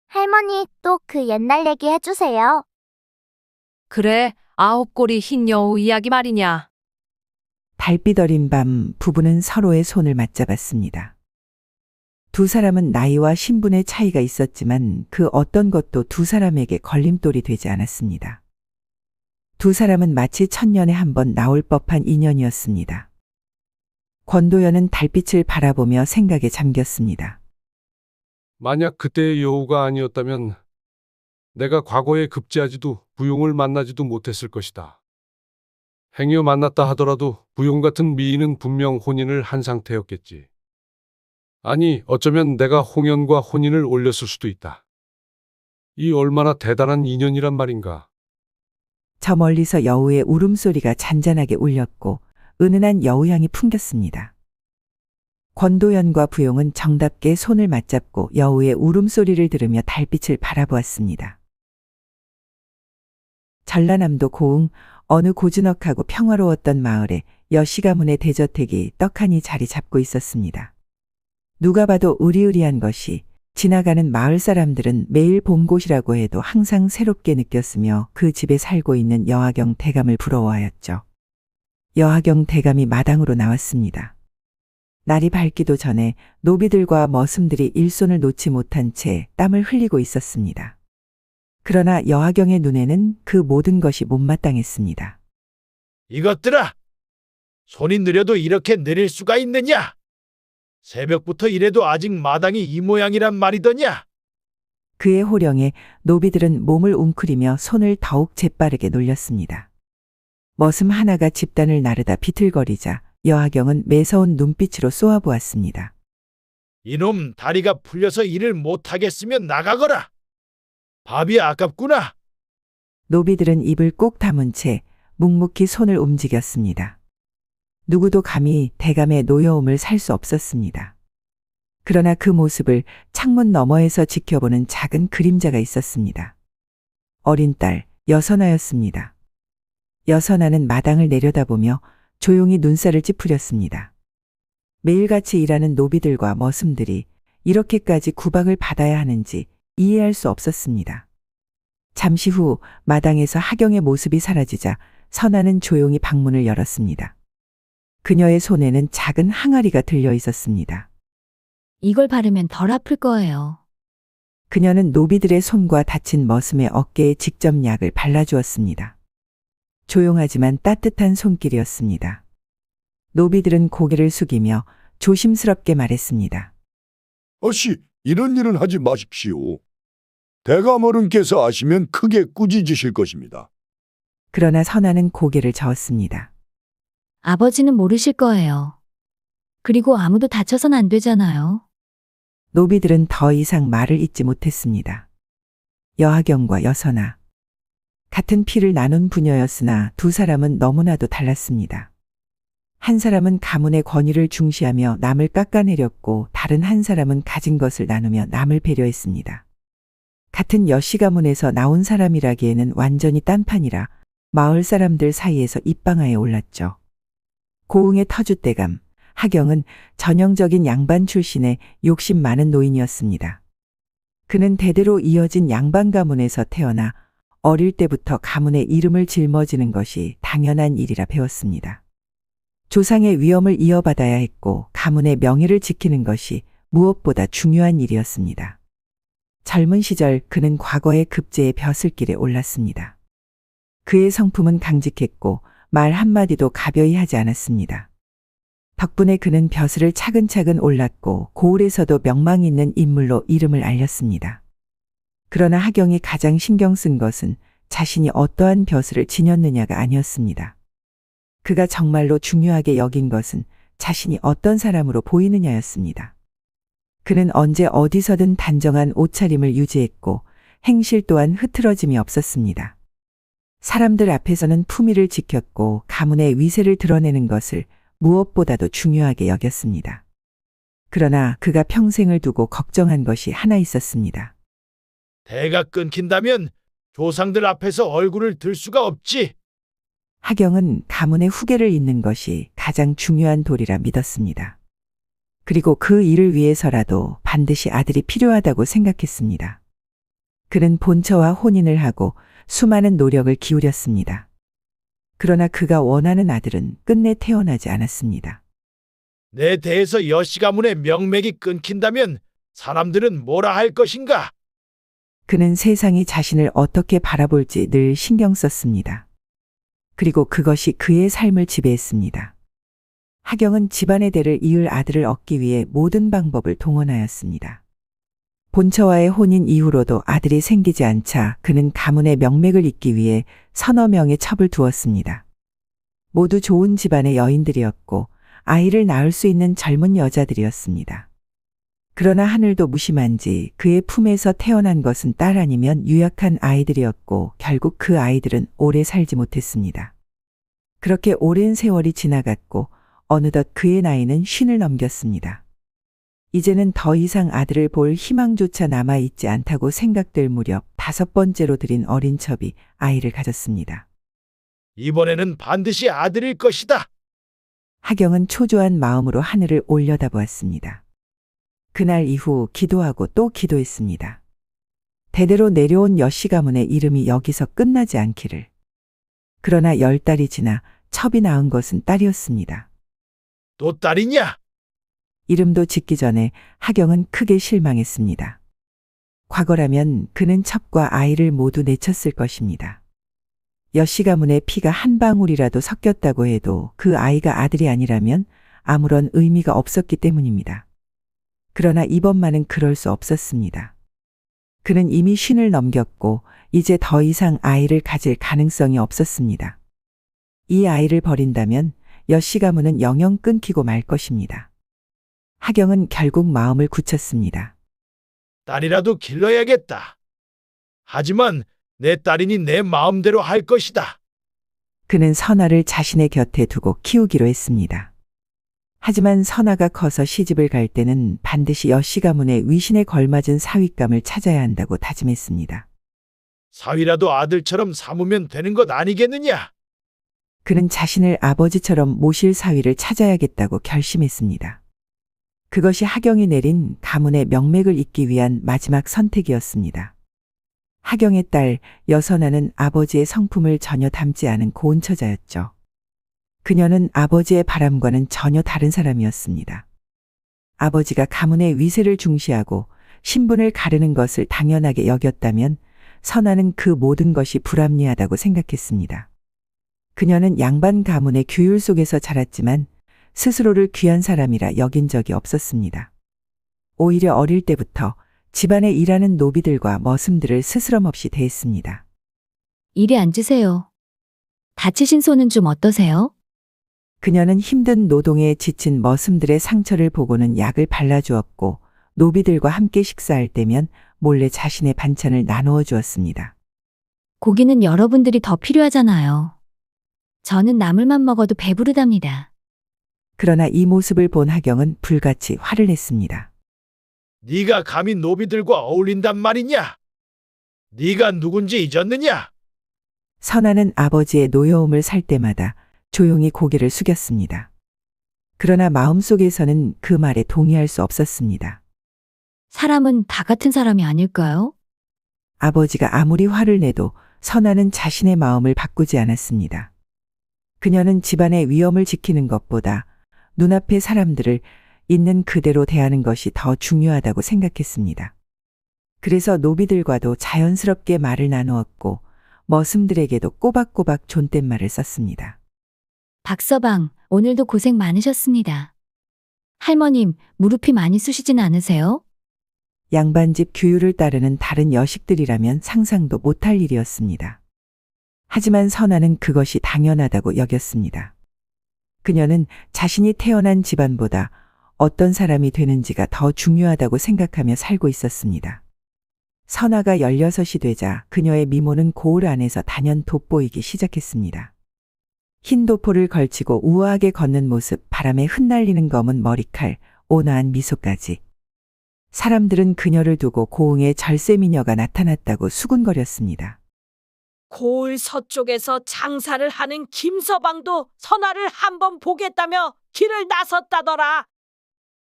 할머니, 또 그 옛날 얘기 해주세요. 그래, 9꼬리 흰 여우 이야기 말이냐. 달빛 어린 밤 부부는 서로의 손을 맞잡았습니다. 두 사람은 나이와 신분의 차이가 있었지만 그 어떤 것도 두 사람에게 걸림돌이 되지 않았습니다. 두 사람은 마치 천년에 한 번 나올 법한 인연이었습니다. 권도연은 달빛을 바라보며 생각에 잠겼습니다. 만약 그때의 여우가 아니었다면 내가 과거에 급제하지도 부용을 만나지도 못했을 것이다. 행여 만났다 하더라도 부용 같은 미인은 분명 혼인을 한 상태였겠지. 아니, 어쩌면 내가 홍연과 혼인을 올렸을 수도 있다. 이 얼마나 대단한 인연이란 말인가. 저 멀리서 여우의 울음소리가 잔잔하게 울렸고 은은한 여우향이 풍겼습니다. 권도연과 부용은 정답게 손을 맞잡고 여우의 울음소리를 들으며 달빛을 바라보았습니다. 전라남도 고흥 어느 고즈넉하고 평화로웠던 마을에 여씨 가문의 대저택이 떡하니 자리 잡고 있었습니다. 누가 봐도 으리으리한 것이 지나가는 마을 사람들은 매일 본 곳이라고 해도 항상 새롭게 느꼈으며 그 집에 살고 있는 여하경 대감을 부러워하였죠. 여하경 대감이 마당으로 나왔습니다. 날이 밝기도 전에 노비들과 머슴들이 일손을 놓지 못한 채 땀을 흘리고 있었습니다. 그러나 여하경의 눈에는 그 모든 것이 못마땅했습니다. 이것들아! 손이 느려도 이렇게 느릴 수가 있느냐? 새벽부터 이래도 아직 마당이 이 모양이란 말이더냐? 그의 호령에 노비들은 몸을 웅크리며 손을 더욱 재빠르게 놀렸습니다. 머슴 하나가 집단을 나르다 비틀거리자 여하경은 매서운 눈빛으로 쏘아보았습니다. 이놈 다리가 풀려서 일을 못하겠으면 나가거라. 밥이 아깝구나. 노비들은 입을 꼭 다문 채 묵묵히 손을 움직였습니다. 누구도 감히 대감의 노여움을 살 수 없었습니다. 그러나 그 모습을 창문 너머에서 지켜보는 작은 그림자가 있었습니다. 어린 딸 여선아였습니다. 여선아는 마당을 내려다보며 조용히 눈살을 찌푸렸습니다. 매일같이 일하는 노비들과 머슴들이 이렇게까지 구박을 받아야 하는지 이해할 수 없었습니다. 잠시 후 마당에서 하경의 모습이 사라지자 선아는 조용히 방문을 열었습니다. 그녀의 손에는 작은 항아리가 들려 있었습니다. 이걸 바르면 덜 아플 거예요. 그녀는 노비들의 손과 다친 머슴의 어깨에 직접 약을 발라주었습니다. 조용하지만 따뜻한 손길이었습니다. 노비들은 고개를 숙이며 조심스럽게 말했습니다. 어씨, 이런 일은 하지 마십시오. 대감 어른께서 아시면 크게 꾸짖으실 것입니다. 그러나 선아는 고개를 저었습니다. 아버지는 모르실 거예요. 그리고 아무도 다쳐선 안 되잖아요. 노비들은 더 이상 말을 잇지 못했습니다. 여하경과 여선아. 같은 피를 나눈 부녀였으나 두 사람은 너무나도 달랐습니다. 한 사람은 가문의 권위를 중시하며 남을 깎아내렸고 다른 한 사람은 가진 것을 나누며 남을 배려했습니다. 같은 여씨 가문에서 나온 사람이라기에는 완전히 딴판이라 마을 사람들 사이에서 입방아에 올랐죠. 고흥의 터줏대감 하경은 전형적인 양반 출신의 욕심 많은 노인이었습니다. 그는 대대로 이어진 양반 가문에서 태어나 어릴 때부터 가문의 이름을 짊어지는 것이 당연한 일이라 배웠습니다. 조상의 위엄을 이어받아야 했고 가문의 명예를 지키는 것이 무엇보다 중요한 일이었습니다. 젊은 시절 그는 과거의 급제의 벼슬길에 올랐습니다. 그의 성품은 강직했고 말 한마디도 가벼이 하지 않았습니다. 덕분에 그는 벼슬을 차근차근 올랐고 고을에서도 명망 있는 인물로 이름을 알렸습니다. 그러나 하경이 가장 신경 쓴 것은 자신이 어떠한 벼슬을 지녔느냐가 아니었습니다. 그가 정말로 중요하게 여긴 것은 자신이 어떤 사람으로 보이느냐였습니다. 그는 언제 어디서든 단정한 옷차림을 유지했고 행실 또한 흐트러짐이 없었습니다. 사람들 앞에서는 품위를 지켰고 가문의 위세를 드러내는 것을 무엇보다도 중요하게 여겼습니다. 그러나 그가 평생을 두고 걱정한 것이 하나 있었습니다. 대가 끊긴다면 조상들 앞에서 얼굴을 들 수가 없지. 하경은 가문의 후계를 잇는 것이 가장 중요한 도리라 믿었습니다. 그리고 그 일을 위해서라도 반드시 아들이 필요하다고 생각했습니다. 그는 본처와 혼인을 하고 수많은 노력을 기울였습니다. 그러나 그가 원하는 아들은 끝내 태어나지 않았습니다. 내 대에서 여씨 가문의 명맥이 끊긴다면 사람들은 뭐라 할 것인가? 그는 세상이 자신을 어떻게 바라볼지 늘 신경 썼습니다. 그리고 그것이 그의 삶을 지배했습니다. 하경은 집안의 대를 이을 아들을 얻기 위해 모든 방법을 동원하였습니다. 본처와의 혼인 이후로도 아들이 생기지 않자 그는 가문의 명맥을 잇기 위해 서너 명의 첩을 두었습니다. 모두 좋은 집안의 여인들이었고 아이를 낳을 수 있는 젊은 여자들이었습니다. 그러나 하늘도 무심한지 그의 품에서 태어난 것은 딸 아니면 유약한 아이들이었고 결국 그 아이들은 오래 살지 못했습니다. 그렇게 오랜 세월이 지나갔고 어느덧 그의 나이는 50을 넘겼습니다. 이제는 더 이상 아들을 볼 희망조차 남아있지 않다고 생각될 무렵 5번째로 들인 어린 첩이 아이를 가졌습니다. 이번에는 반드시 아들일 것이다. 하경은 초조한 마음으로 하늘을 올려다보았습니다. 그날 이후 기도하고 또 기도했습니다. 대대로 내려온 여씨 가문의 이름이 여기서 끝나지 않기를. 그러나 10달이 지나 첩이 낳은 것은 딸이었습니다. 또 딸이냐? 이름도 짓기 전에 하경은 크게 실망했습니다. 과거라면 그는 첩과 아이를 모두 내쳤을 것입니다. 여씨 가문의 피가 한 방울이라도 섞였다고 해도 그 아이가 아들이 아니라면 아무런 의미가 없었기 때문입니다. 그러나 이번만은 그럴 수 없었습니다. 그는 이미 50을 넘겼고 이제 더 이상 아이를 가질 가능성이 없었습니다. 이 아이를 버린다면 여씨 가문은 영영 끊기고 말 것입니다. 하경은 결국 마음을 굳혔습니다. 딸이라도 길러야겠다. 하지만 내 딸이니 내 마음대로 할 것이다. 그는 선아를 자신의 곁에 두고 키우기로 했습니다. 하지만 선아가 커서 시집을 갈 때는 반드시 여씨 가문의 위신에 걸맞은 사윗감을 찾아야 한다고 다짐했습니다. 사위라도 아들처럼 삼으면 되는 것 아니겠느냐? 그는 자신을 아버지처럼 모실 사위를 찾아야겠다고 결심했습니다. 그것이 하경이 내린 가문의 명맥을 잇기 위한 마지막 선택이었습니다. 하경의 딸 여선아는 아버지의 성품을 전혀 닮지 않은 고운 처자였죠. 그녀는 아버지의 바람과는 전혀 다른 사람이었습니다. 아버지가 가문의 위세를 중시하고 신분을 가르는 것을 당연하게 여겼다면 선아는 그 모든 것이 불합리하다고 생각했습니다. 그녀는 양반 가문의 규율 속에서 자랐지만 스스로를 귀한 사람이라 여긴 적이 없었습니다. 오히려 어릴 때부터 집안에 일하는 노비들과 머슴들을 스스럼 없이 대했습니다. 이리 앉으세요. 다치신 손은 좀 어떠세요? 그녀는 힘든 노동에 지친 머슴들의 상처를 보고는 약을 발라주었고 노비들과 함께 식사할 때면 몰래 자신의 반찬을 나누어 주었습니다. 고기는 여러분들이 더 필요하잖아요. 저는 나물만 먹어도 배부르답니다. 그러나 이 모습을 본 하경은 불같이 화를 냈습니다. 네가 감히 노비들과 어울린단 말이냐? 네가 누군지 잊었느냐? 선아는 아버지의 노여움을 살 때마다 조용히 고개를 숙였습니다. 그러나 마음속에서는 그 말에 동의할 수 없었습니다. 사람은 다 같은 사람이 아닐까요? 아버지가 아무리 화를 내도 선아는 자신의 마음을 바꾸지 않았습니다. 그녀는 집안의 위엄을 지키는 것보다 눈앞의 사람들을 있는 그대로 대하는 것이 더 중요하다고 생각했습니다. 그래서 노비들과도 자연스럽게 말을 나누었고 머슴들에게도 꼬박꼬박 존댓말을 썼습니다. 박서방, 오늘도 고생 많으셨습니다. 할머님, 무릎이 많이 쑤시진 않으세요? 양반집 규율을 따르는 다른 여식들이라면 상상도 못할 일이었습니다. 하지만 선아는 그것이 당연하다고 여겼습니다. 그녀는 자신이 태어난 집안보다 어떤 사람이 되는지가 더 중요하다고 생각하며 살고 있었습니다. 선아가 16이 되자 그녀의 미모는 거울 안에서 단연 돋보이기 시작했습니다. 흰 도포를 걸치고 우아하게 걷는 모습, 바람에 흩날리는 검은 머리칼, 온화한 미소까지. 사람들은 그녀를 두고 고흥의 절세미녀가 나타났다고 수군거렸습니다. 고을 서쪽에서 장사를 하는 김서방도 선아를 한번 보겠다며 길을 나섰다더라.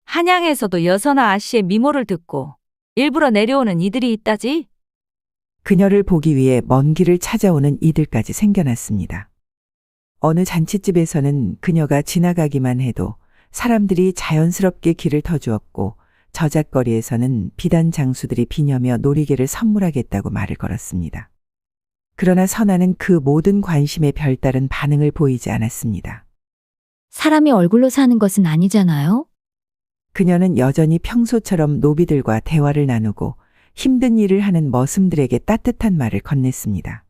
한양에서도 여선아 아씨의 미모를 듣고 일부러 내려오는 이들이 있다지? 그녀를 보기 위해 먼 길을 찾아오는 이들까지 생겨났습니다. 어느 잔칫집에서는 그녀가 지나가기만 해도 사람들이 자연스럽게 길을 터주었고 저잣거리에서는 비단 장수들이 비녀며 놀이개를 선물하겠다고 말을 걸었습니다. 그러나 선아는 그 모든 관심에 별다른 반응을 보이지 않았습니다. 사람이 얼굴로 사는 것은 아니잖아요? 그녀는 여전히 평소처럼 노비들과 대화를 나누고 힘든 일을 하는 머슴들에게 따뜻한 말을 건넸습니다.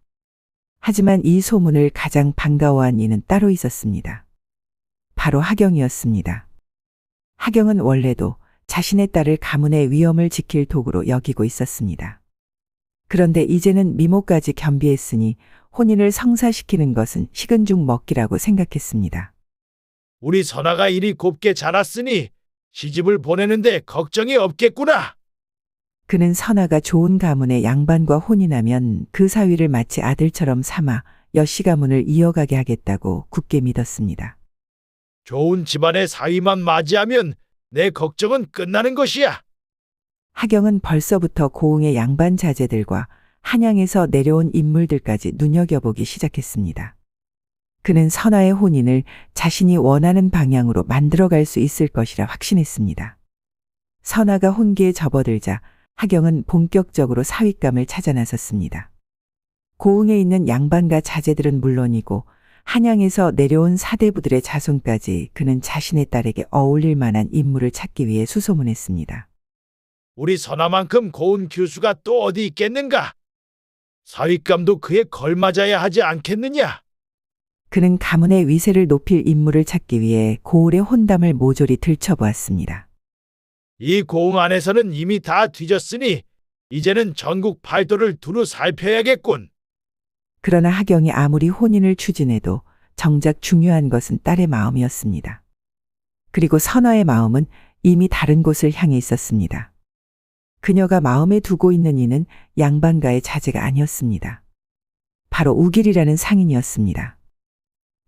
하지만 이 소문을 가장 반가워한 이는 따로 있었습니다. 바로 하경이었습니다. 하경은 원래도 자신의 딸을 가문의 위엄을 지킬 도구로 여기고 있었습니다. 그런데 이제는 미모까지 겸비했으니 혼인을 성사시키는 것은 식은 죽 먹기라고 생각했습니다. 우리 선아가 이리 곱게 자랐으니 시집을 보내는데 걱정이 없겠구나. 그는 선아가 좋은 가문의 양반과 혼인하면 그 사위를 마치 아들처럼 삼아 여씨 가문을 이어가게 하겠다고 굳게 믿었습니다. 좋은 집안의 사위만 맞이하면 내 걱정은 끝나는 것이야. 하경은 벌써부터 고흥의 양반 자제들과 한양에서 내려온 인물들까지 눈여겨보기 시작했습니다. 그는 선아의 혼인을 자신이 원하는 방향으로 만들어갈 수 있을 것이라 확신했습니다. 선아가 혼기에 접어들자 하경은 본격적으로 사윗감을 찾아 나섰습니다. 고흥에 있는 양반과 자제들은 물론이고 한양에서 내려온 사대부들의 자손까지 그는 자신의 딸에게 어울릴 만한 인물을 찾기 위해 수소문했습니다. 우리 선아만큼 고운 교수가 또 어디 있겠는가? 사윗감도 그에 걸맞아야 하지 않겠느냐? 그는 가문의 위세를 높일 인물을 찾기 위해 고을의 혼담을 모조리 들춰보았습니다. 이 고흥 안에서는 이미 다 뒤졌으니 이제는 전국 팔도를 두루 살펴야겠군. 그러나 하경이 아무리 혼인을 추진해도 정작 중요한 것은 딸의 마음이었습니다. 그리고 선아의 마음은 이미 다른 곳을 향해 있었습니다. 그녀가 마음에 두고 있는 이는 양반가의 자제가 아니었습니다. 바로 우길이라는 상인이었습니다.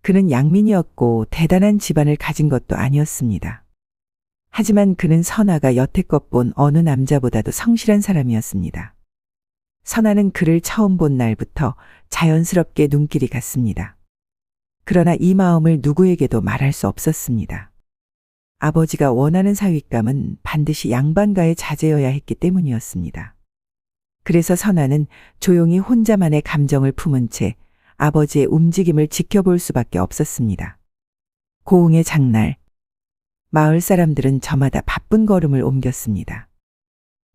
그는 양민이었고 대단한 집안을 가진 것도 아니었습니다. 하지만 그는 선아가 여태껏 본 어느 남자보다도 성실한 사람이었습니다. 선아는 그를 처음 본 날부터 자연스럽게 눈길이 갔습니다. 그러나 이 마음을 누구에게도 말할 수 없었습니다. 아버지가 원하는 사윗감은 반드시 양반가의 자제여야 했기 때문이었습니다. 그래서 선아는 조용히 혼자만의 감정을 품은 채 아버지의 움직임을 지켜볼 수밖에 없었습니다. 고흥의 장날, 마을 사람들은 저마다 바쁜 걸음을 옮겼습니다.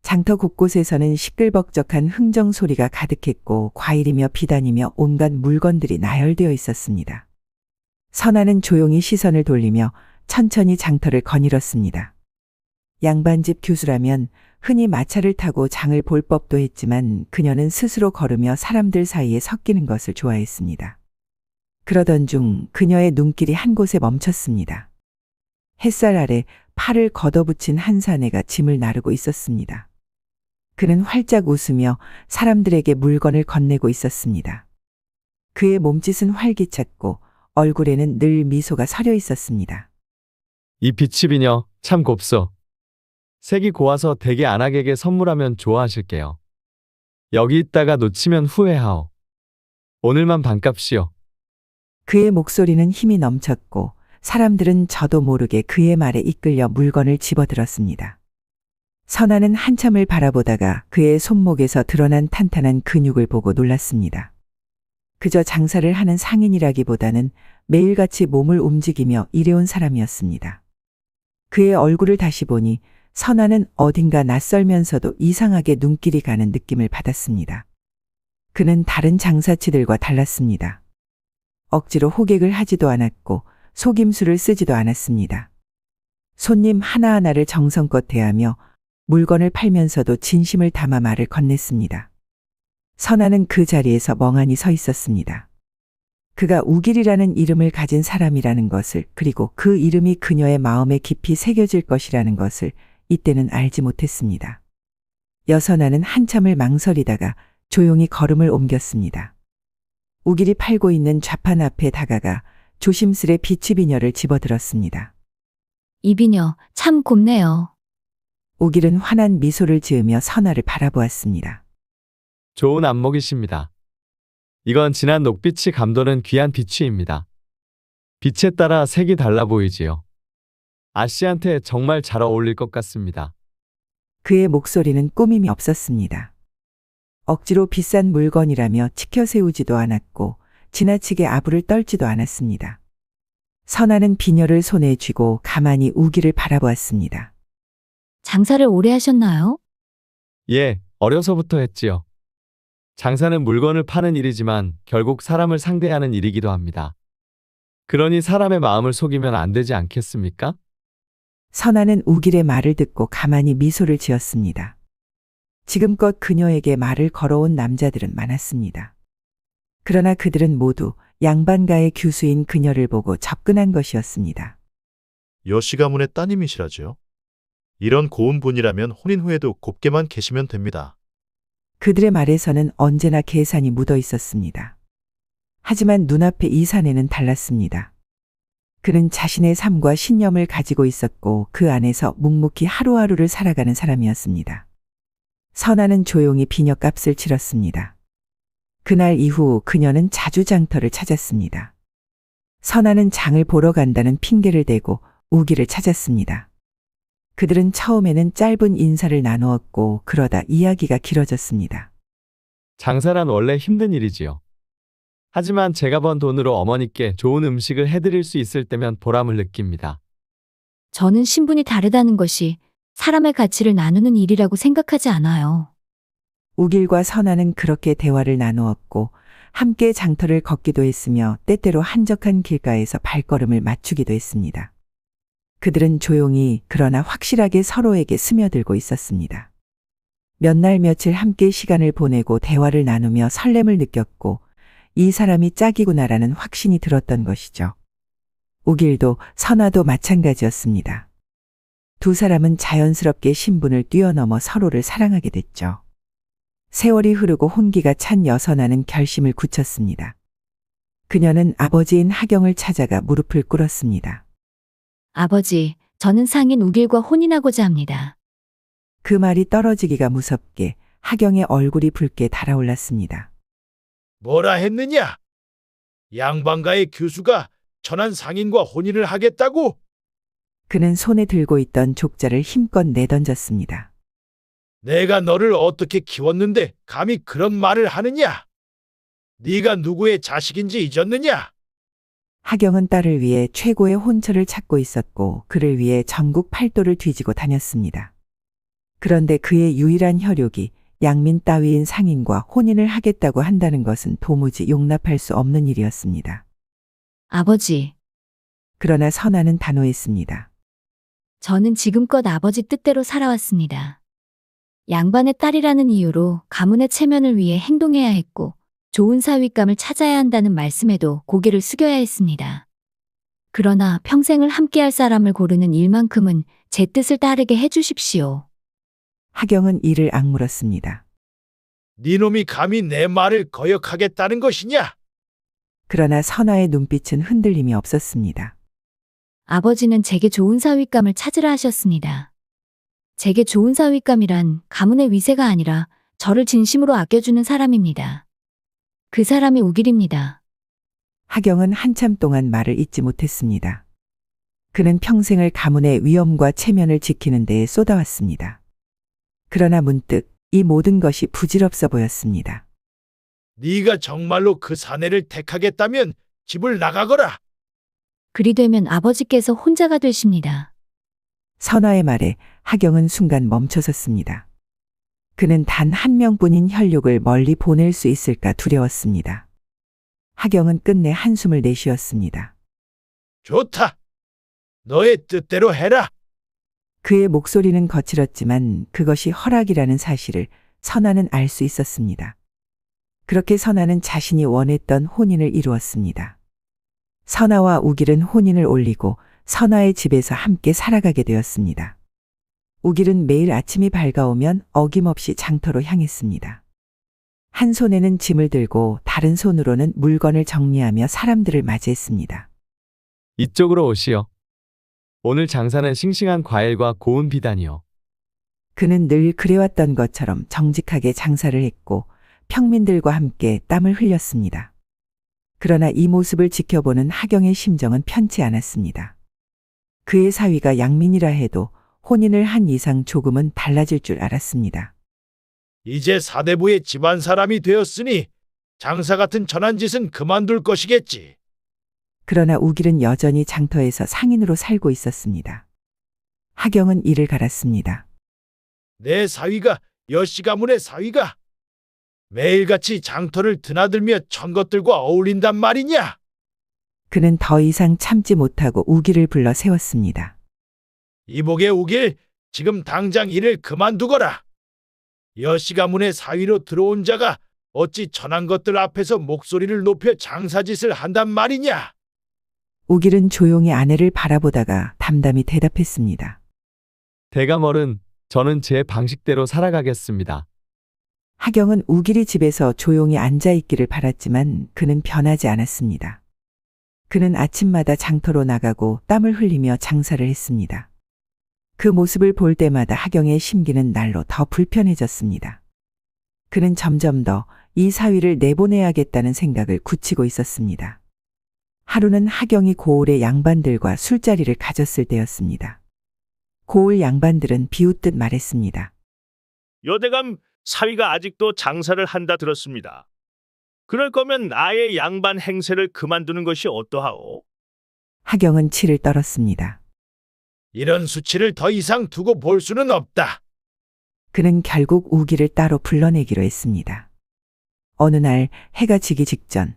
장터 곳곳에서는 시끌벅적한 흥정 소리가 가득했고 과일이며 비단이며 온갖 물건들이 나열되어 있었습니다. 선아는 조용히 시선을 돌리며 천천히 장터를 거닐었습니다. 양반집 교수라면 흔히 마차를 타고 장을 볼 법도 했지만 그녀는 스스로 걸으며 사람들 사이에 섞이는 것을 좋아했습니다. 그러던 중 그녀의 눈길이 한 곳에 멈췄습니다. 햇살 아래 팔을 걷어붙인 한 사내가 짐을 나르고 있었습니다. 그는 활짝 웃으며 사람들에게 물건을 건네고 있었습니다. 그의 몸짓은 활기찼고 얼굴에는 늘 미소가 서려 있었습니다. 이 빛이비녀 참 곱소. 색이 고와서 대개 안악에게 선물하면 좋아하실게요. 여기 있다가 놓치면 후회하오. 오늘만 반값이요. 그의 목소리는 힘이 넘쳤고 사람들은 저도 모르게 그의 말에 이끌려 물건을 집어들었습니다. 선아는 한참을 바라보다가 그의 손목에서 드러난 탄탄한 근육을 보고 놀랐습니다. 그저 장사를 하는 상인이라기보다는 매일같이 몸을 움직이며 일해온 사람이었습니다. 그의 얼굴을 다시 보니 선아는 어딘가 낯설면서도 이상하게 눈길이 가는 느낌을 받았습니다. 그는 다른 장사치들과 달랐습니다. 억지로 호객을 하지도 않았고 속임수를 쓰지도 않았습니다. 손님 하나하나를 정성껏 대하며 물건을 팔면서도 진심을 담아 말을 건넸습니다. 선아는 그 자리에서 멍하니 서 있었습니다. 그가 우길이라는 이름을 가진 사람이라는 것을, 그리고 그 이름이 그녀의 마음에 깊이 새겨질 것이라는 것을 이때는 알지 못했습니다. 여선아는 한참을 망설이다가 조용히 걸음을 옮겼습니다. 우길이 팔고 있는 좌판 앞에 다가가 조심스레 비치비녀를 집어들었습니다. 이 비녀 참 곱네요. 우길은 환한 미소를 지으며 선아를 바라보았습니다. 좋은 안목이십니다. 이건 진한 녹빛이 감도는 귀한 비취입니다. 빛에 따라 색이 달라 보이지요. 아씨한테 정말 잘 어울릴 것 같습니다. 그의 목소리는 꾸밈이 없었습니다. 억지로 비싼 물건이라며 치켜세우지도 않았고 지나치게 아부를 떨지도 않았습니다. 선아는 비녀를 손에 쥐고 가만히 우기를 바라보았습니다. 장사를 오래 하셨나요? 예, 어려서부터 했지요. 장사는 물건을 파는 일이지만 결국 사람을 상대하는 일이기도 합니다. 그러니 사람의 마음을 속이면 안 되지 않겠습니까? 선아는 우길의 말을 듣고 가만히 미소를 지었습니다. 지금껏 그녀에게 말을 걸어온 남자들은 많았습니다. 그러나 그들은 모두 양반가의 규수인 그녀를 보고 접근한 것이었습니다. 여씨 가문의 따님이시라지요? 이런 고운 분이라면 혼인 후에도 곱게만 계시면 됩니다. 그들의 말에서는 언제나 계산이 묻어 있었습니다. 하지만 눈앞의 이 사내는 달랐습니다. 그는 자신의 삶과 신념을 가지고 있었고 그 안에서 묵묵히 하루하루를 살아가는 사람이었습니다. 선아는 조용히 비녀값을 치렀습니다. 그날 이후 그녀는 자주 장터를 찾았습니다. 선아는 장을 보러 간다는 핑계를 대고 우기를 찾았습니다. 그들은 처음에는 짧은 인사를 나누었고 그러다 이야기가 길어졌습니다. 장사란 원래 힘든 일이지요. 하지만 제가 번 돈으로 어머니께 좋은 음식을 해드릴 수 있을 때면 보람을 느낍니다. 저는 신분이 다르다는 것이 사람의 가치를 나누는 일이라고 생각하지 않아요. 우길과 선아는 그렇게 대화를 나누었고 함께 장터를 걷기도 했으며 때때로 한적한 길가에서 발걸음을 맞추기도 했습니다. 그들은 조용히 그러나 확실하게 서로에게 스며들고 있었습니다. 몇 날 며칠 함께 시간을 보내고 대화를 나누며 설렘을 느꼈고 이 사람이 짝이구나라는 확신이 들었던 것이죠. 우길도 선아도 마찬가지였습니다. 두 사람은 자연스럽게 신분을 뛰어넘어 서로를 사랑하게 됐죠. 세월이 흐르고 혼기가 찬 여선아는 결심을 굳혔습니다. 그녀는 아버지인 하경을 찾아가 무릎을 꿇었습니다. 아버지, 저는 상인 우길과 혼인하고자 합니다. 그 말이 떨어지기가 무섭게 하경의 얼굴이 붉게 달아올랐습니다. 뭐라 했느냐? 양반가의 교수가 천한 상인과 혼인을 하겠다고? 그는 손에 들고 있던 족자를 힘껏 내던졌습니다. 내가 너를 어떻게 키웠는데 감히 그런 말을 하느냐? 네가 누구의 자식인지 잊었느냐? 하경은 딸을 위해 최고의 혼처를 찾고 있었고 그를 위해 전국 팔도를 뒤지고 다녔습니다. 그런데 그의 유일한 혈육이 양민 따위인 상인과 혼인을 하겠다고 한다는 것은 도무지 용납할 수 없는 일이었습니다. 아버지, 그러나 선아는 단호했습니다. 저는 지금껏 아버지 뜻대로 살아왔습니다. 양반의 딸이라는 이유로 가문의 체면을 위해 행동해야 했고 좋은 사위감을 찾아야 한다는 말씀에도 고개를 숙여야 했습니다. 그러나 평생을 함께할 사람을 고르는 일만큼은 제 뜻을 따르게 해주십시오. 하경은 이를 악물었습니다. 네 놈이 감히 내 말을 거역하겠다는 것이냐? 그러나 선아의 눈빛은 흔들림이 없었습니다. 아버지는 제게 좋은 사위감을 찾으라 하셨습니다. 제게 좋은 사위감이란 가문의 위세가 아니라 저를 진심으로 아껴주는 사람입니다. 그 사람이 우길입니다. 하경은 한참 동안 말을 잇지 못했습니다. 그는 평생을 가문의 위엄과 체면을 지키는 데에 쏟아왔습니다. 그러나 문득 이 모든 것이 부질없어 보였습니다. 네가 정말로 그 사내를 택하겠다면 집을 나가거라. 그리 되면 아버지께서 혼자가 되십니다. 선화의 말에 하경은 순간 멈춰섰습니다. 그는 단 한 명뿐인 혈육을 멀리 보낼 수 있을까 두려웠습니다. 하경은 끝내 한숨을 내쉬었습니다. 좋다. 너의 뜻대로 해라. 그의 목소리는 거칠었지만 그것이 허락이라는 사실을 선화는 알 수 있었습니다. 그렇게 선화는 자신이 원했던 혼인을 이루었습니다. 선화와 우길은 혼인을 올리고 선화의 집에서 함께 살아가게 되었습니다. 우길은 매일 아침이 밝아오면 어김없이 장터로 향했습니다. 한 손에는 짐을 들고 다른 손으로는 물건을 정리하며 사람들을 맞이했습니다. 이쪽으로 오시오. 오늘 장사는 싱싱한 과일과 고운 비단이요. 그는 늘 그래왔던 것처럼 정직하게 장사를 했고 평민들과 함께 땀을 흘렸습니다. 그러나 이 모습을 지켜보는 하경의 심정은 편치 않았습니다. 그의 사위가 양민이라 해도 혼인을 한 이상 조금은 달라질 줄 알았습니다. 이제 사대부의 집안 사람이 되었으니 장사 같은 천한 짓은 그만둘 것이겠지. 그러나 우길은 여전히 장터에서 상인으로 살고 있었습니다. 하경은 이를 갈았습니다. 내 사위가 여씨 가문의 사위가 매일같이 장터를 드나들며 천것들과 어울린단 말이냐? 그는 더 이상 참지 못하고 우길을 불러 세웠습니다. 이복의 우길, 지금 당장 일을 그만두거라. 여씨 가문의 사위로 들어온 자가 어찌 천한 것들 앞에서 목소리를 높여 장사짓을 한단 말이냐? 우길은 조용히 아내를 바라보다가 담담히 대답했습니다. 대감어른, 저는 제 방식대로 살아가겠습니다. 하경은 우길이 집에서 조용히 앉아있기를 바랐지만 그는 변하지 않았습니다. 그는 아침마다 장터로 나가고 땀을 흘리며 장사를 했습니다. 그 모습을 볼 때마다 하경의 심기는 날로 더 불편해졌습니다. 그는 점점 더 이 사위를 내보내야겠다는 생각을 굳히고 있었습니다. 하루는 하경이 고을의 양반들과 술자리를 가졌을 때였습니다. 고을 양반들은 비웃듯 말했습니다. 여대감 사위가 아직도 장사를 한다 들었습니다. 그럴 거면 아예 양반 행세를 그만두는 것이 어떠하오? 하경은 치를 떨었습니다. 이런 수치를 더 이상 두고 볼 수는 없다. 그는 결국 우길을 따로 불러내기로 했습니다. 어느 날 해가 지기 직전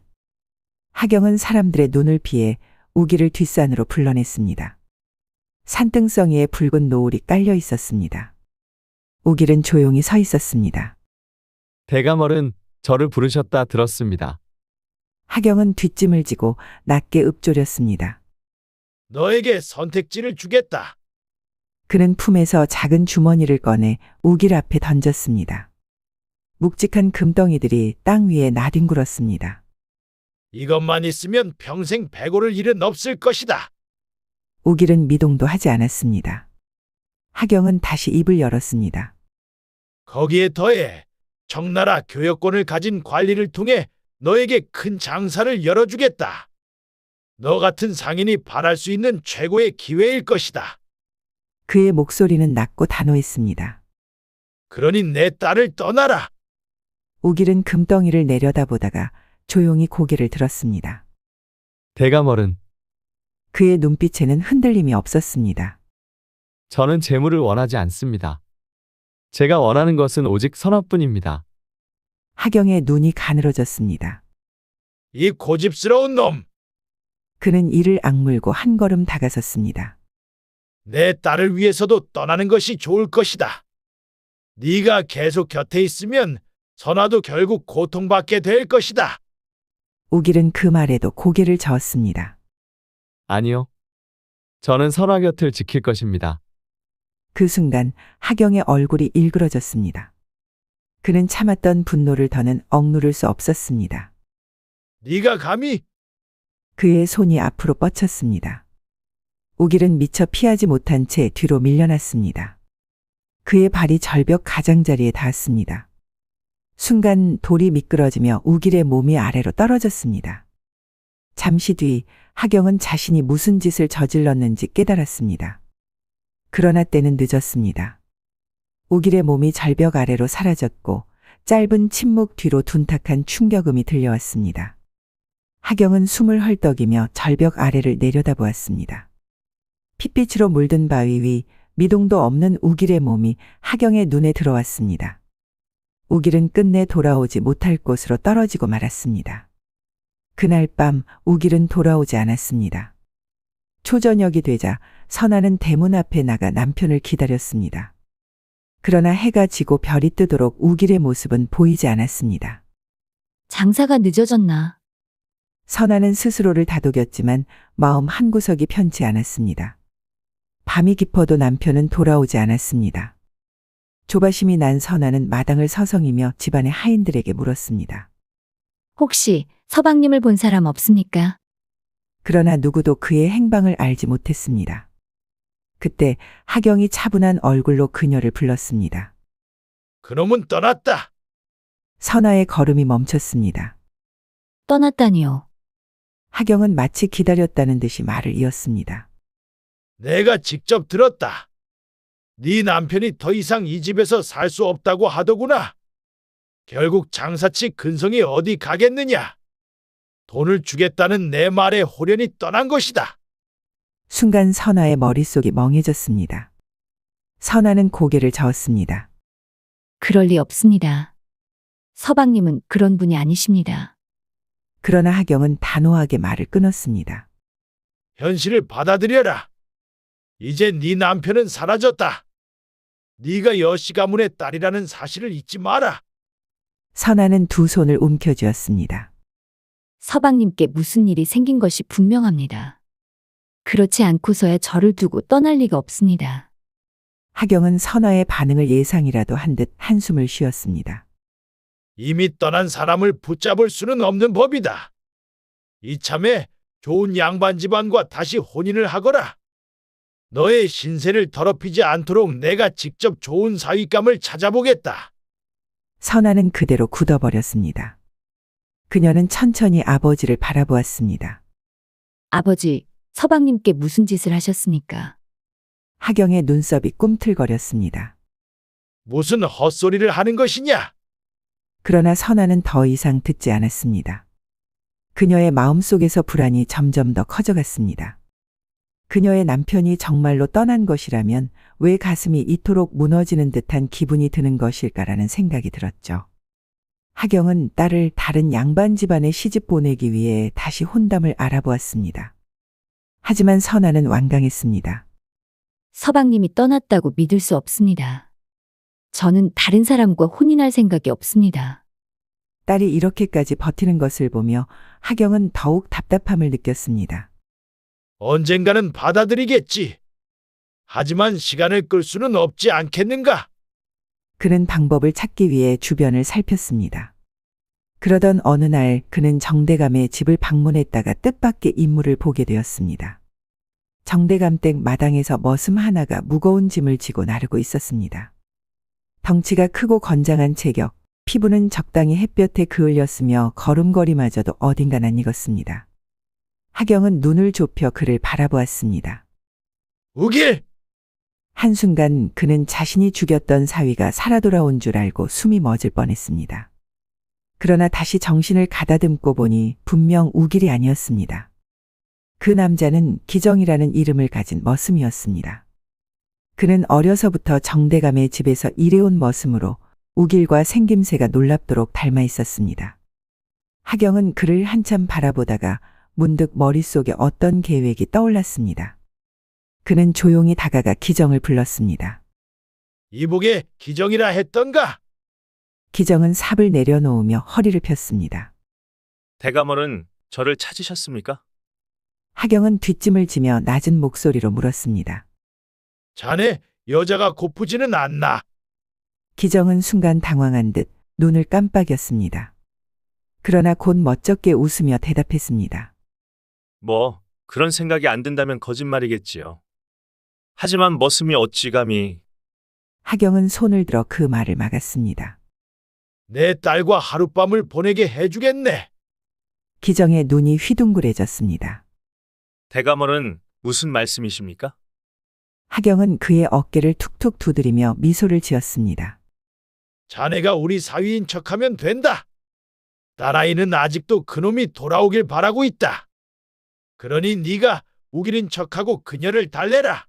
하경은 사람들의 눈을 피해 우길을 뒷산으로 불러냈습니다. 산등성이에 붉은 노을이 깔려 있었습니다. 우길은 조용히 서 있었습니다. 대감어른, 저를 부르셨다 들었습니다. 하경은 뒷짐을 지고 낮게 읊조렸습니다. 너에게 선택지를 주겠다. 그는 품에서 작은 주머니를 꺼내 우길 앞에 던졌습니다. 묵직한 금덩이들이 땅 위에 나뒹굴었습니다. 이것만 있으면 평생 배고를 일은 없을 것이다. 우길은 미동도 하지 않았습니다. 하경은 다시 입을 열었습니다. 거기에 더해 청나라 교역권을 가진 관리를 통해 너에게 큰 장사를 열어주겠다. 너 같은 상인이 바랄 수 있는 최고의 기회일 것이다. 그의 목소리는 낮고 단호했습니다. 그러니 내 딸을 떠나라. 우길은 금덩이를 내려다보다가 조용히 고개를 들었습니다. 대감어른, 그의 눈빛에는 흔들림이 없었습니다. 저는 재물을 원하지 않습니다. 제가 원하는 것은 오직 선화뿐입니다. 하경의 눈이 가늘어졌습니다. 이 고집스러운 놈! 그는 이를 악물고 한 걸음 다가섰습니다. 내 딸을 위해서도 떠나는 것이 좋을 것이다. 네가 계속 곁에 있으면 선화도 결국 고통받게 될 것이다. 우길은 그 말에도 고개를 저었습니다. 아니요. 저는 선화 곁을 지킬 것입니다. 그 순간 하경의 얼굴이 일그러졌습니다. 그는 참았던 분노를 더는 억누를 수 없었습니다. 네가 감히? 그의 손이 앞으로 뻗쳤습니다. 우길은 미처 피하지 못한 채 뒤로 밀려났습니다. 그의 발이 절벽 가장자리에 닿았습니다. 순간 돌이 미끄러지며 우길의 몸이 아래로 떨어졌습니다. 잠시 뒤 하경은 자신이 무슨 짓을 저질렀는지 깨달았습니다. 그러나 때는 늦었습니다. 우길의 몸이 절벽 아래로 사라졌고 짧은 침묵 뒤로 둔탁한 충격음이 들려왔습니다. 하경은 숨을 헐떡이며 절벽 아래를 내려다보았습니다. 핏빛으로 물든 바위 위 미동도 없는 우길의 몸이 하경의 눈에 들어왔습니다. 우길은 끝내 돌아오지 못할 곳으로 떨어지고 말았습니다. 그날 밤 우길은 돌아오지 않았습니다. 초저녁이 되자 선아는 대문 앞에 나가 남편을 기다렸습니다. 그러나 해가 지고 별이 뜨도록 우길의 모습은 보이지 않았습니다. 장사가 늦어졌나? 선아는 스스로를 다독였지만 마음 한구석이 편치 않았습니다. 밤이 깊어도 남편은 돌아오지 않았습니다. 조바심이 난 선아는 마당을 서성이며 집안의 하인들에게 물었습니다. 혹시 서방님을 본 사람 없습니까? 그러나 누구도 그의 행방을 알지 못했습니다. 그때 하경이 차분한 얼굴로 그녀를 불렀습니다. 그놈은 떠났다. 선아의 걸음이 멈췄습니다. 떠났다니요. 하경은 마치 기다렸다는 듯이 말을 이었습니다. 내가 직접 들었다. 네 남편이 더 이상 이 집에서 살 수 없다고 하더구나. 결국 장사치 근성이 어디 가겠느냐. 돈을 주겠다는 내 말에 호련히 떠난 것이다. 순간 선아의 머릿속이 멍해졌습니다. 선아는 고개를 저었습니다. 그럴 리 없습니다. 서방님은 그런 분이 아니십니다. 그러나 하경은 단호하게 말을 끊었습니다. 현실을 받아들여라. 이제 네 남편은 사라졌다. 네가 여씨 가문의 딸이라는 사실을 잊지 마라. 선아는 두 손을 움켜쥐었습니다. 서방님께 무슨 일이 생긴 것이 분명합니다. 그렇지 않고서야 저를 두고 떠날 리가 없습니다. 하경은 선아의 반응을 예상이라도 한 듯 한숨을 쉬었습니다. 이미 떠난 사람을 붙잡을 수는 없는 법이다. 이참에 좋은 양반 집안과 다시 혼인을 하거라. 너의 신세를 더럽히지 않도록 내가 직접 좋은 사위감을 찾아보겠다. 선아는 그대로 굳어버렸습니다. 그녀는 천천히 아버지를 바라보았습니다. 아버지, 서방님께 무슨 짓을 하셨습니까? 하경의 눈썹이 꿈틀거렸습니다. 무슨 헛소리를 하는 것이냐? 그러나 선아는 더 이상 듣지 않았습니다. 그녀의 마음속에서 불안이 점점 더 커져갔습니다. 그녀의 남편이 정말로 떠난 것이라면 왜 가슴이 이토록 무너지는 듯한 기분이 드는 것일까라는 생각이 들었죠. 하경은 딸을 다른 양반 집안에 시집 보내기 위해 다시 혼담을 알아보았습니다. 하지만 선아는 완강했습니다. 서방님이 떠났다고 믿을 수 없습니다. 저는 다른 사람과 혼인할 생각이 없습니다. 딸이 이렇게까지 버티는 것을 보며 하경은 더욱 답답함을 느꼈습니다. 언젠가는 받아들이겠지. 하지만 시간을 끌 수는 없지 않겠는가? 그는 방법을 찾기 위해 주변을 살폈습니다. 그러던 어느 날 그는 정대감의 집을 방문했다가 뜻밖의 인물을 보게 되었습니다. 정대감 댁 마당에서 머슴 하나가 무거운 짐을 지고 나르고 있었습니다. 덩치가 크고 건장한 체격, 피부는 적당히 햇볕에 그을렸으며 걸음걸이마저도 어딘가 낯익었습니다. 하경은 눈을 좁혀 그를 바라보았습니다. 우길! 한순간 그는 자신이 죽였던 사위가 살아 돌아온 줄 알고 숨이 멎을 뻔했습니다. 그러나 다시 정신을 가다듬고 보니 분명 우길이 아니었습니다. 그 남자는 기정이라는 이름을 가진 머슴이었습니다. 그는 어려서부터 정대감의 집에서 일해온 머슴으로 우길과 생김새가 놀랍도록 닮아 있었습니다. 하경은 그를 한참 바라보다가 문득 머릿속에 어떤 계획이 떠올랐습니다. 그는 조용히 다가가 기정을 불렀습니다. 이복에 기정이라 했던가? 기정은 삽을 내려놓으며 허리를 폈습니다. 대감원은 저를 찾으셨습니까? 하경은 뒷짐을 지며 낮은 목소리로 물었습니다. 자네 여자가 고프지는 않나? 기정은 순간 당황한 듯 눈을 깜빡였습니다. 그러나 곧 멋쩍게 웃으며 대답했습니다. 뭐 그런 생각이 안 든다면 거짓말이겠지요. 하지만 머슴이 어찌 감히... 하경은 손을 들어 그 말을 막았습니다. 내 딸과 하룻밤을 보내게 해주겠네. 기정의 눈이 휘둥그레졌습니다. 대감어른 무슨 말씀이십니까? 하경은 그의 어깨를 툭툭 두드리며 미소를 지었습니다. 자네가 우리 사위인 척하면 된다. 딸아이는 아직도 그놈이 돌아오길 바라고 있다. 그러니 네가 우길인 척하고 그녀를 달래라.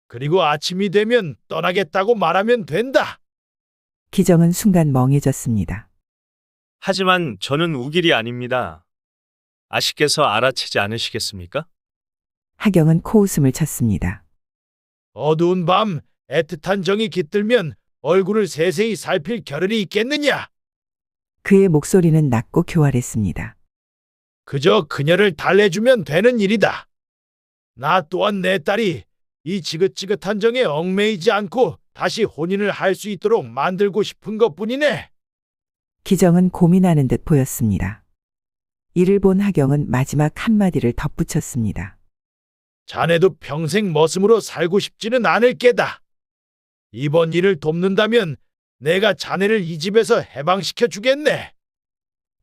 그리고 아침이 되면 떠나겠다고 말하면 된다. 기정은 순간 멍해졌습니다. 하지만 저는 우길이 아닙니다. 아씨께서 알아채지 않으시겠습니까? 하경은 코웃음을 쳤습니다. 어두운 밤 애틋한 정이 깃들면 얼굴을 세세히 살필 겨를이 있겠느냐? 그의 목소리는 낮고 교활했습니다. 그저 그녀를 달래주면 되는 일이다. 나 또한 내 딸이 이 지긋지긋한 정에 얽매이지 않고 다시 혼인을 할 수 있도록 만들고 싶은 것뿐이네. 기정은 고민하는 듯 보였습니다. 이를 본 하경은 마지막 한마디를 덧붙였습니다. 자네도 평생 머슴으로 살고 싶지는 않을 게다. 이번 일을 돕는다면 내가 자네를 이 집에서 해방시켜 주겠네.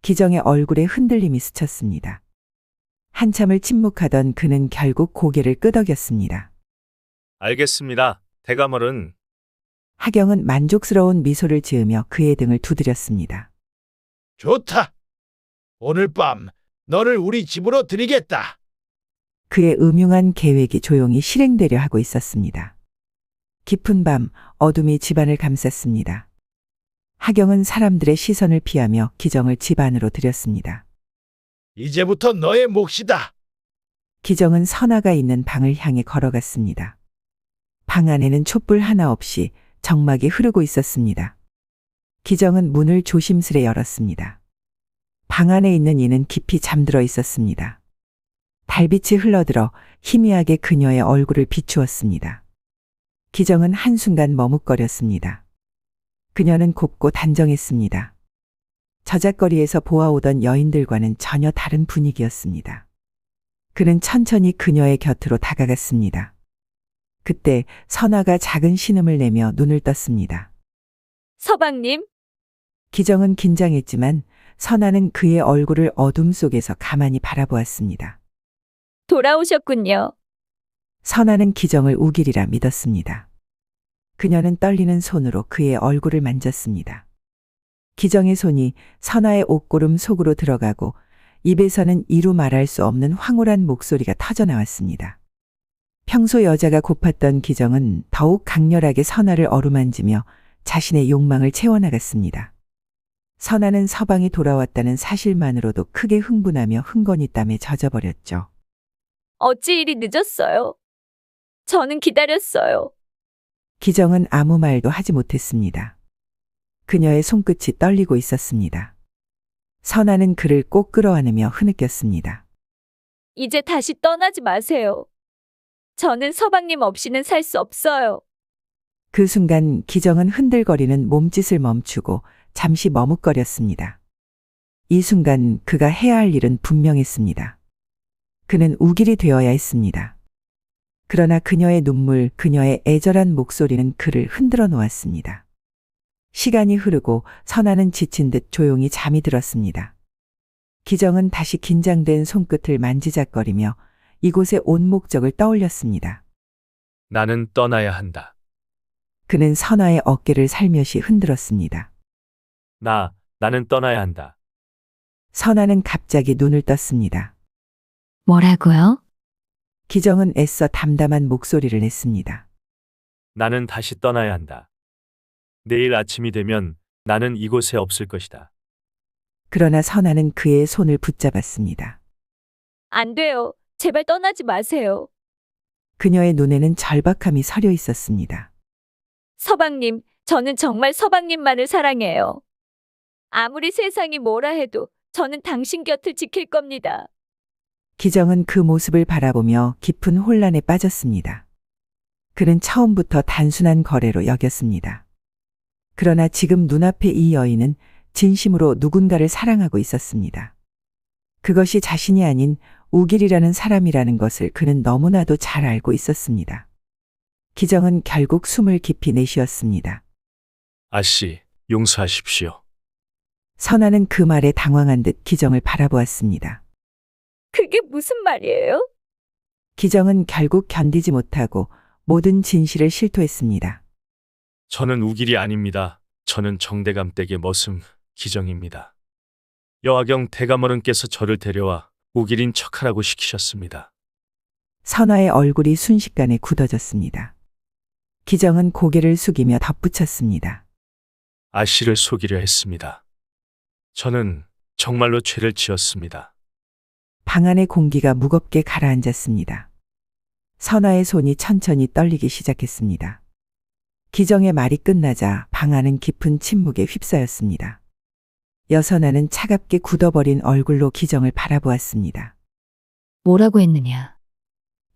기정의 얼굴에 흔들림이 스쳤습니다. 한참을 침묵하던 그는 결국 고개를 끄덕였습니다. 알겠습니다. 대감어른. 하경은 만족스러운 미소를 지으며 그의 등을 두드렸습니다. 좋다. 오늘 밤 너를 우리 집으로 드리겠다. 그의 음흉한 계획이 조용히 실행되려 하고 있었습니다. 깊은 밤 어둠이 집안을 감쌌습니다. 하경은 사람들의 시선을 피하며 기정을 집 안으로 들였습니다. 이제부터 너의 몫이다. 기정은 선아가 있는 방을 향해 걸어갔습니다. 방 안에는 촛불 하나 없이 정막이 흐르고 있었습니다. 기정은 문을 조심스레 열었습니다. 방 안에 있는 이는 깊이 잠들어 있었습니다. 달빛이 흘러들어 희미하게 그녀의 얼굴을 비추었습니다. 기정은 한순간 머뭇거렸습니다. 그녀는 곱고 단정했습니다. 저잣거리에서 보아오던 여인들과는 전혀 다른 분위기였습니다. 그는 천천히 그녀의 곁으로 다가갔습니다. 그때 선아가 작은 신음을 내며 눈을 떴습니다. 서방님, 기정은 긴장했지만 선아는 그의 얼굴을 어둠 속에서 가만히 바라보았습니다. 돌아오셨군요. 선아는 기정을 우길이라 믿었습니다. 그녀는 떨리는 손으로 그의 얼굴을 만졌습니다. 기정의 손이 선아의 옷고름 속으로 들어가고 입에서는 이루 말할 수 없는 황홀한 목소리가 터져나왔습니다. 평소 여자가 고팠던 기정은 더욱 강렬하게 선아를 어루만지며 자신의 욕망을 채워나갔습니다. 선아는 서방이 돌아왔다는 사실만으로도 크게 흥분하며 흥건히 땀에 젖어버렸죠. 어찌 이리 늦었어요? 저는 기다렸어요. 기정은 아무 말도 하지 못했습니다. 그녀의 손끝이 떨리고 있었습니다. 선아는 그를 꼭 끌어안으며 흐느꼈습니다. 이제 다시 떠나지 마세요. 저는 서방님 없이는 살 수 없어요. 그 순간 기정은 흔들거리는 몸짓을 멈추고 잠시 머뭇거렸습니다. 이 순간 그가 해야 할 일은 분명했습니다. 그는 우길이 되어야 했습니다. 그러나 그녀의 눈물, 그녀의 애절한 목소리는 그를 흔들어 놓았습니다. 시간이 흐르고 선아는 지친 듯 조용히 잠이 들었습니다. 기정은 다시 긴장된 손끝을 만지작거리며 이곳의 온 목적을 떠올렸습니다. 나는 떠나야 한다. 그는 선아의 어깨를 살며시 흔들었습니다. 나는 떠나야 한다. 선아는 갑자기 눈을 떴습니다. 뭐라고요? 기정은 애써 담담한 목소리를 냈습니다. 나는 다시 떠나야 한다. 내일 아침이 되면 나는 이곳에 없을 것이다. 그러나 선아는 그의 손을 붙잡았습니다. 안 돼요. 제발 떠나지 마세요. 그녀의 눈에는 절박함이 서려 있었습니다. 서방님, 저는 정말 서방님만을 사랑해요. 아무리 세상이 뭐라 해도 저는 당신 곁을 지킬 겁니다. 기정은 그 모습을 바라보며 깊은 혼란에 빠졌습니다. 그는 처음부터 단순한 거래로 여겼습니다. 그러나 지금 눈앞의 이 여인은 진심으로 누군가를 사랑하고 있었습니다. 그것이 자신이 아닌 우길이라는 사람이라는 것을 그는 너무나도 잘 알고 있었습니다. 기정은 결국 숨을 깊이 내쉬었습니다. 아씨, 용서하십시오. 선아는 그 말에 당황한 듯 기정을 바라보았습니다. 그게 무슨 말이에요? 기정은 결국 견디지 못하고 모든 진실을 실토했습니다. 저는 우길이 아닙니다. 저는 정대감 댁의 머슴 기정입니다. 여하경 대감어른께서 저를 데려와 우길인 척하라고 시키셨습니다. 선아의 얼굴이 순식간에 굳어졌습니다. 기정은 고개를 숙이며 덧붙였습니다. 아씨를 속이려 했습니다. 저는 정말로 죄를 지었습니다. 방 안의 공기가 무겁게 가라앉았습니다. 선아의 손이 천천히 떨리기 시작했습니다. 기정의 말이 끝나자 방 안은 깊은 침묵에 휩싸였습니다. 여선아는 차갑게 굳어버린 얼굴로 기정을 바라보았습니다. 뭐라고 했느냐?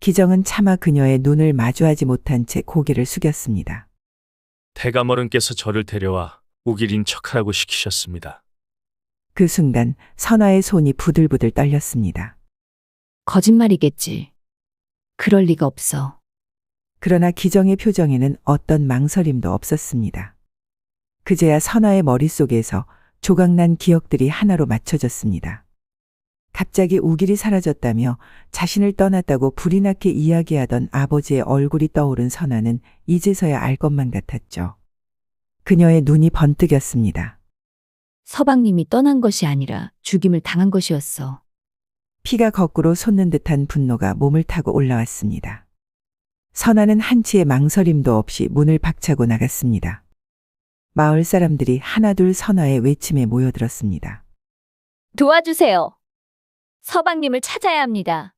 기정은 차마 그녀의 눈을 마주하지 못한 채 고개를 숙였습니다. 대감어른께서 저를 데려와 우길인 척하라고 시키셨습니다. 그 순간 선아의 손이 부들부들 떨렸습니다. 거짓말이겠지. 그럴 리가 없어. 그러나 기정의 표정에는 어떤 망설임도 없었습니다. 그제야 선아의 머릿속에서 조각난 기억들이 하나로 맞춰졌습니다. 갑자기 우길이 사라졌다며 자신을 떠났다고 불이 나게 이야기하던 아버지의 얼굴이 떠오른 선아는 이제서야 알 것만 같았죠. 그녀의 눈이 번뜩였습니다. 서방님이 떠난 것이 아니라 죽임을 당한 것이었어. 피가 거꾸로 솟는 듯한 분노가 몸을 타고 올라왔습니다. 선아는 한치의 망설임도 없이 문을 박차고 나갔습니다. 마을 사람들이 하나둘 선아의 외침에 모여들었습니다. 도와주세요. 서방님을 찾아야 합니다.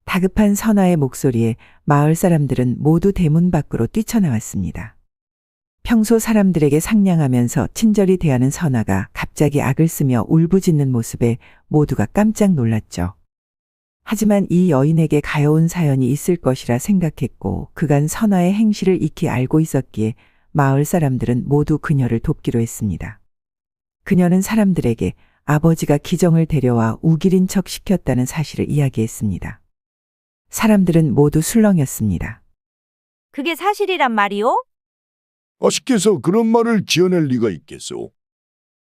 다급한 선아의 목소리에 마을 사람들은 모두 대문 밖으로 뛰쳐나왔습니다. 평소 사람들에게 상냥하면서 친절히 대하는 선아가 갑자기 악을 쓰며 울부짖는 모습에 모두가 깜짝 놀랐죠. 하지만 이 여인에게 가여운 사연이 있을 것이라 생각했고 그간 선아의 행실을 익히 알고 있었기에 마을 사람들은 모두 그녀를 돕기로 했습니다. 그녀는 사람들에게 아버지가 기정을 데려와 우길인 척 시켰다는 사실을 이야기했습니다. 사람들은 모두 술렁였습니다. 그게 사실이란 말이오? 아씨께서 그런 말을 지어낼 리가 있겠소?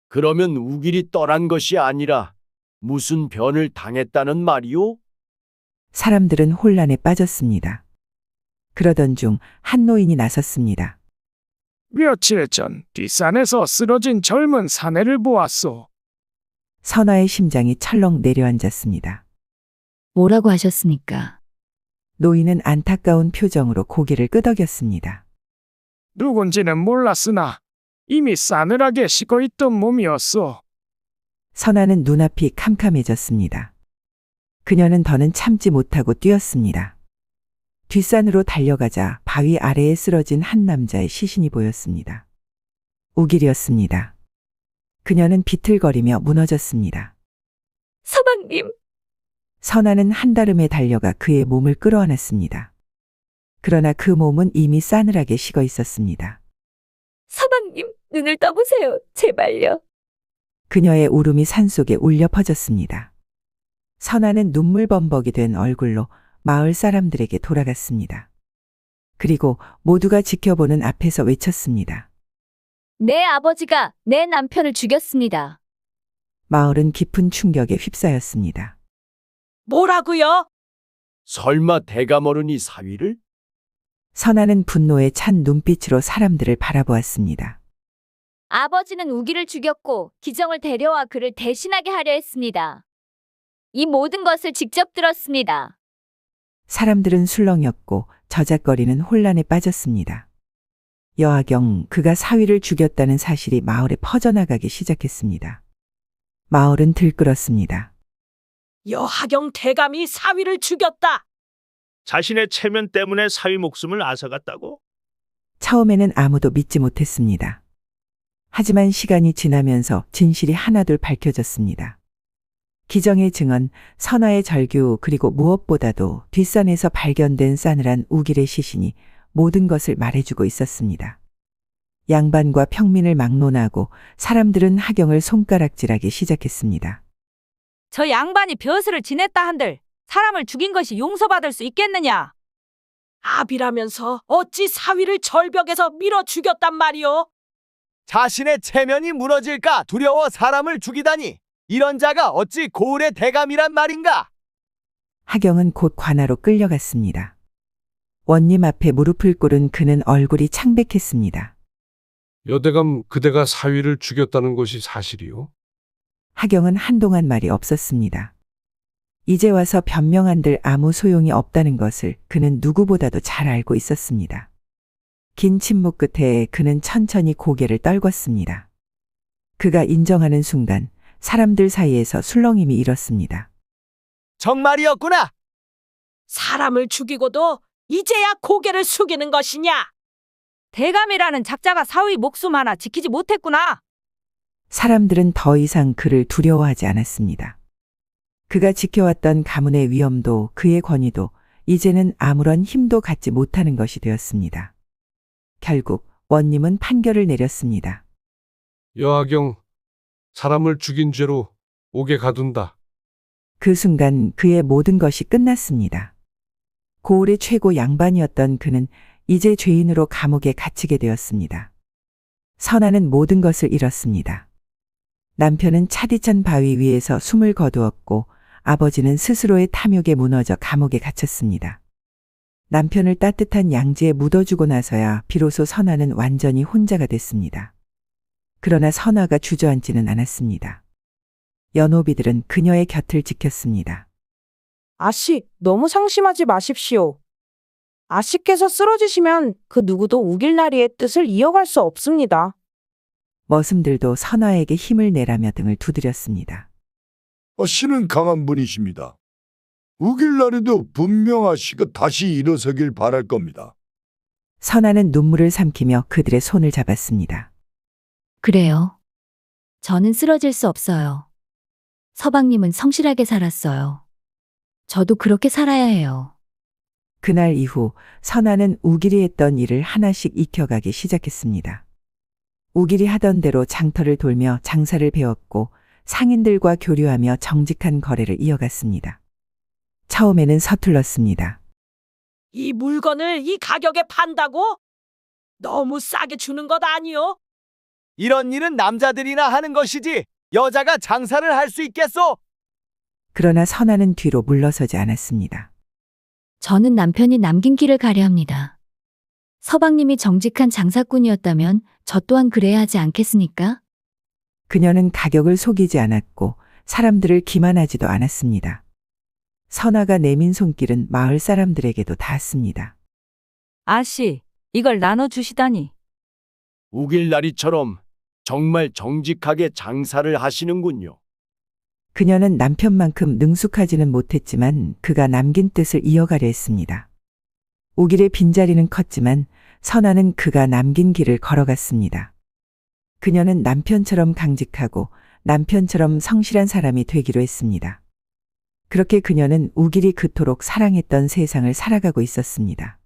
그러면 우길이 떠난 것이 아니라 무슨 변을 당했다는 말이오? 사람들은 혼란에 빠졌습니다. 그러던 중 한 노인이 나섰습니다. 며칠 전 뒷산에서 쓰러진 젊은 사내를 보았소. 선아의 심장이 철렁 내려앉았습니다. 뭐라고 하셨습니까? 노인은 안타까운 표정으로 고개를 끄덕였습니다. 누군지는 몰랐으나 이미 싸늘하게 식어있던 몸이었소. 선아는 눈앞이 캄캄해졌습니다. 그녀는 더는 참지 못하고 뛰었습니다. 뒷산으로 달려가자 바위 아래에 쓰러진 한 남자의 시신이 보였습니다. 우길이었습니다. 그녀는 비틀거리며 무너졌습니다. 서방님, 선아는 한달음에 달려가 그의 몸을 끌어안았습니다. 그러나 그 몸은 이미 싸늘하게 식어 있었습니다. 서방님, 눈을 떠보세요. 제발요. 그녀의 울음이 산속에 울려 퍼졌습니다. 선아는 눈물범벅이 된 얼굴로 마을 사람들에게 돌아갔습니다. 그리고 모두가 지켜보는 앞에서 외쳤습니다. 내 아버지가 내 남편을 죽였습니다. 마을은 깊은 충격에 휩싸였습니다. 뭐라고요? 설마 대감어른이 사위를? 선아는 분노에 찬 눈빛으로 사람들을 바라보았습니다. 아버지는 우기를 죽였고 기정을 데려와 그를 대신하게 하려 했습니다. 이 모든 것을 직접 들었습니다. 사람들은 술렁였고 저작거리는 혼란에 빠졌습니다. 여하경 그가 사위를 죽였다는 사실이 마을에 퍼져나가기 시작했습니다. 마을은 들끓었습니다. 여하경 대감이 사위를 죽였다. 자신의 체면 때문에 사위 목숨을 앗아갔다고? 처음에는 아무도 믿지 못했습니다. 하지만 시간이 지나면서 진실이 하나둘 밝혀졌습니다. 기정의 증언, 선아의 절규 그리고 무엇보다도 뒷산에서 발견된 싸늘한 우길의 시신이 모든 것을 말해주고 있었습니다. 양반과 평민을 막론하고 사람들은 하경을 손가락질하기 시작했습니다. 저 양반이 벼슬을 지냈다 한들 사람을 죽인 것이 용서받을 수 있겠느냐? 아비라면서 어찌 사위를 절벽에서 밀어 죽였단 말이오? 자신의 체면이 무너질까 두려워 사람을 죽이다니 이런 자가 어찌 고을의 대감이란 말인가? 하경은 곧 관아로 끌려갔습니다. 원님 앞에 무릎을 꿇은 그는 얼굴이 창백했습니다. 여대감 그대가 사위를 죽였다는 것이 사실이요? 하경은 한동안 말이 없었습니다. 이제 와서 변명한들 아무 소용이 없다는 것을 그는 누구보다도 잘 알고 있었습니다. 긴 침묵 끝에 그는 천천히 고개를 떨궜습니다. 그가 인정하는 순간 사람들 사이에서 술렁임이 일었습니다. 정말이었구나. 사람을 죽이고도 이제야 고개를 숙이는 것이냐? 대감이라는 작자가 사위 목숨 하나 지키지 못했구나. 사람들은 더 이상 그를 두려워하지 않았습니다. 그가 지켜왔던 가문의 위엄도 그의 권위도 이제는 아무런 힘도 갖지 못하는 것이 되었습니다. 결국 원님은 판결을 내렸습니다. 여하경, 사람을 죽인 죄로 옥에 가둔다. 그 순간 그의 모든 것이 끝났습니다. 고을의 최고 양반이었던 그는 이제 죄인으로 감옥에 갇히게 되었습니다. 선아는 모든 것을 잃었습니다. 남편은 차디찬 바위 위에서 숨을 거두었고 아버지는 스스로의 탐욕에 무너져 감옥에 갇혔습니다. 남편을 따뜻한 양지에 묻어주고 나서야 비로소 선아는 완전히 혼자가 됐습니다. 그러나 선아가 주저앉지는 않았습니다. 연호비들은 그녀의 곁을 지켰습니다. 아씨, 너무 상심하지 마십시오. 아씨께서 쓰러지시면 그 누구도 우길나리의 뜻을 이어갈 수 없습니다. 머슴들도 선아에게 힘을 내라며 등을 두드렸습니다. 아씨는 강한 분이십니다. 우길날에도 분명 아씨가 다시 일어서길 바랄 겁니다. 선아는 눈물을 삼키며 그들의 손을 잡았습니다. 그래요. 저는 쓰러질 수 없어요. 서방님은 성실하게 살았어요. 저도 그렇게 살아야 해요. 그날 이후 선아는 우길이 했던 일을 하나씩 익혀가기 시작했습니다. 우길이 하던 대로 장터를 돌며 장사를 배웠고 상인들과 교류하며 정직한 거래를 이어갔습니다. 처음에는 서툴렀습니다. 이 물건을 이 가격에 판다고? 너무 싸게 주는 것 아니요? 이런 일은 남자들이나 하는 것이지 여자가 장사를 할 수 있겠소? 그러나 선아는 뒤로 물러서지 않았습니다. 저는 남편이 남긴 길을 가려 합니다. 서방님이 정직한 장사꾼이었다면 저 또한 그래야 하지 않겠습니까? 그녀는 가격을 속이지 않았고 사람들을 기만하지도 않았습니다. 선아가 내민 손길은 마을 사람들에게도 닿았습니다. 아씨, 이걸 나눠주시다니. 우길나리처럼 정말 정직하게 장사를 하시는군요. 그녀는 남편만큼 능숙하지는 못했지만 그가 남긴 뜻을 이어가려 했습니다. 우길의 빈자리는 컸지만 선아는 그가 남긴 길을 걸어갔습니다. 그녀는 남편처럼 강직하고 남편처럼 성실한 사람이 되기로 했습니다. 그렇게 그녀는 우길이 그토록 사랑했던 세상을 살아가고 있었습니다.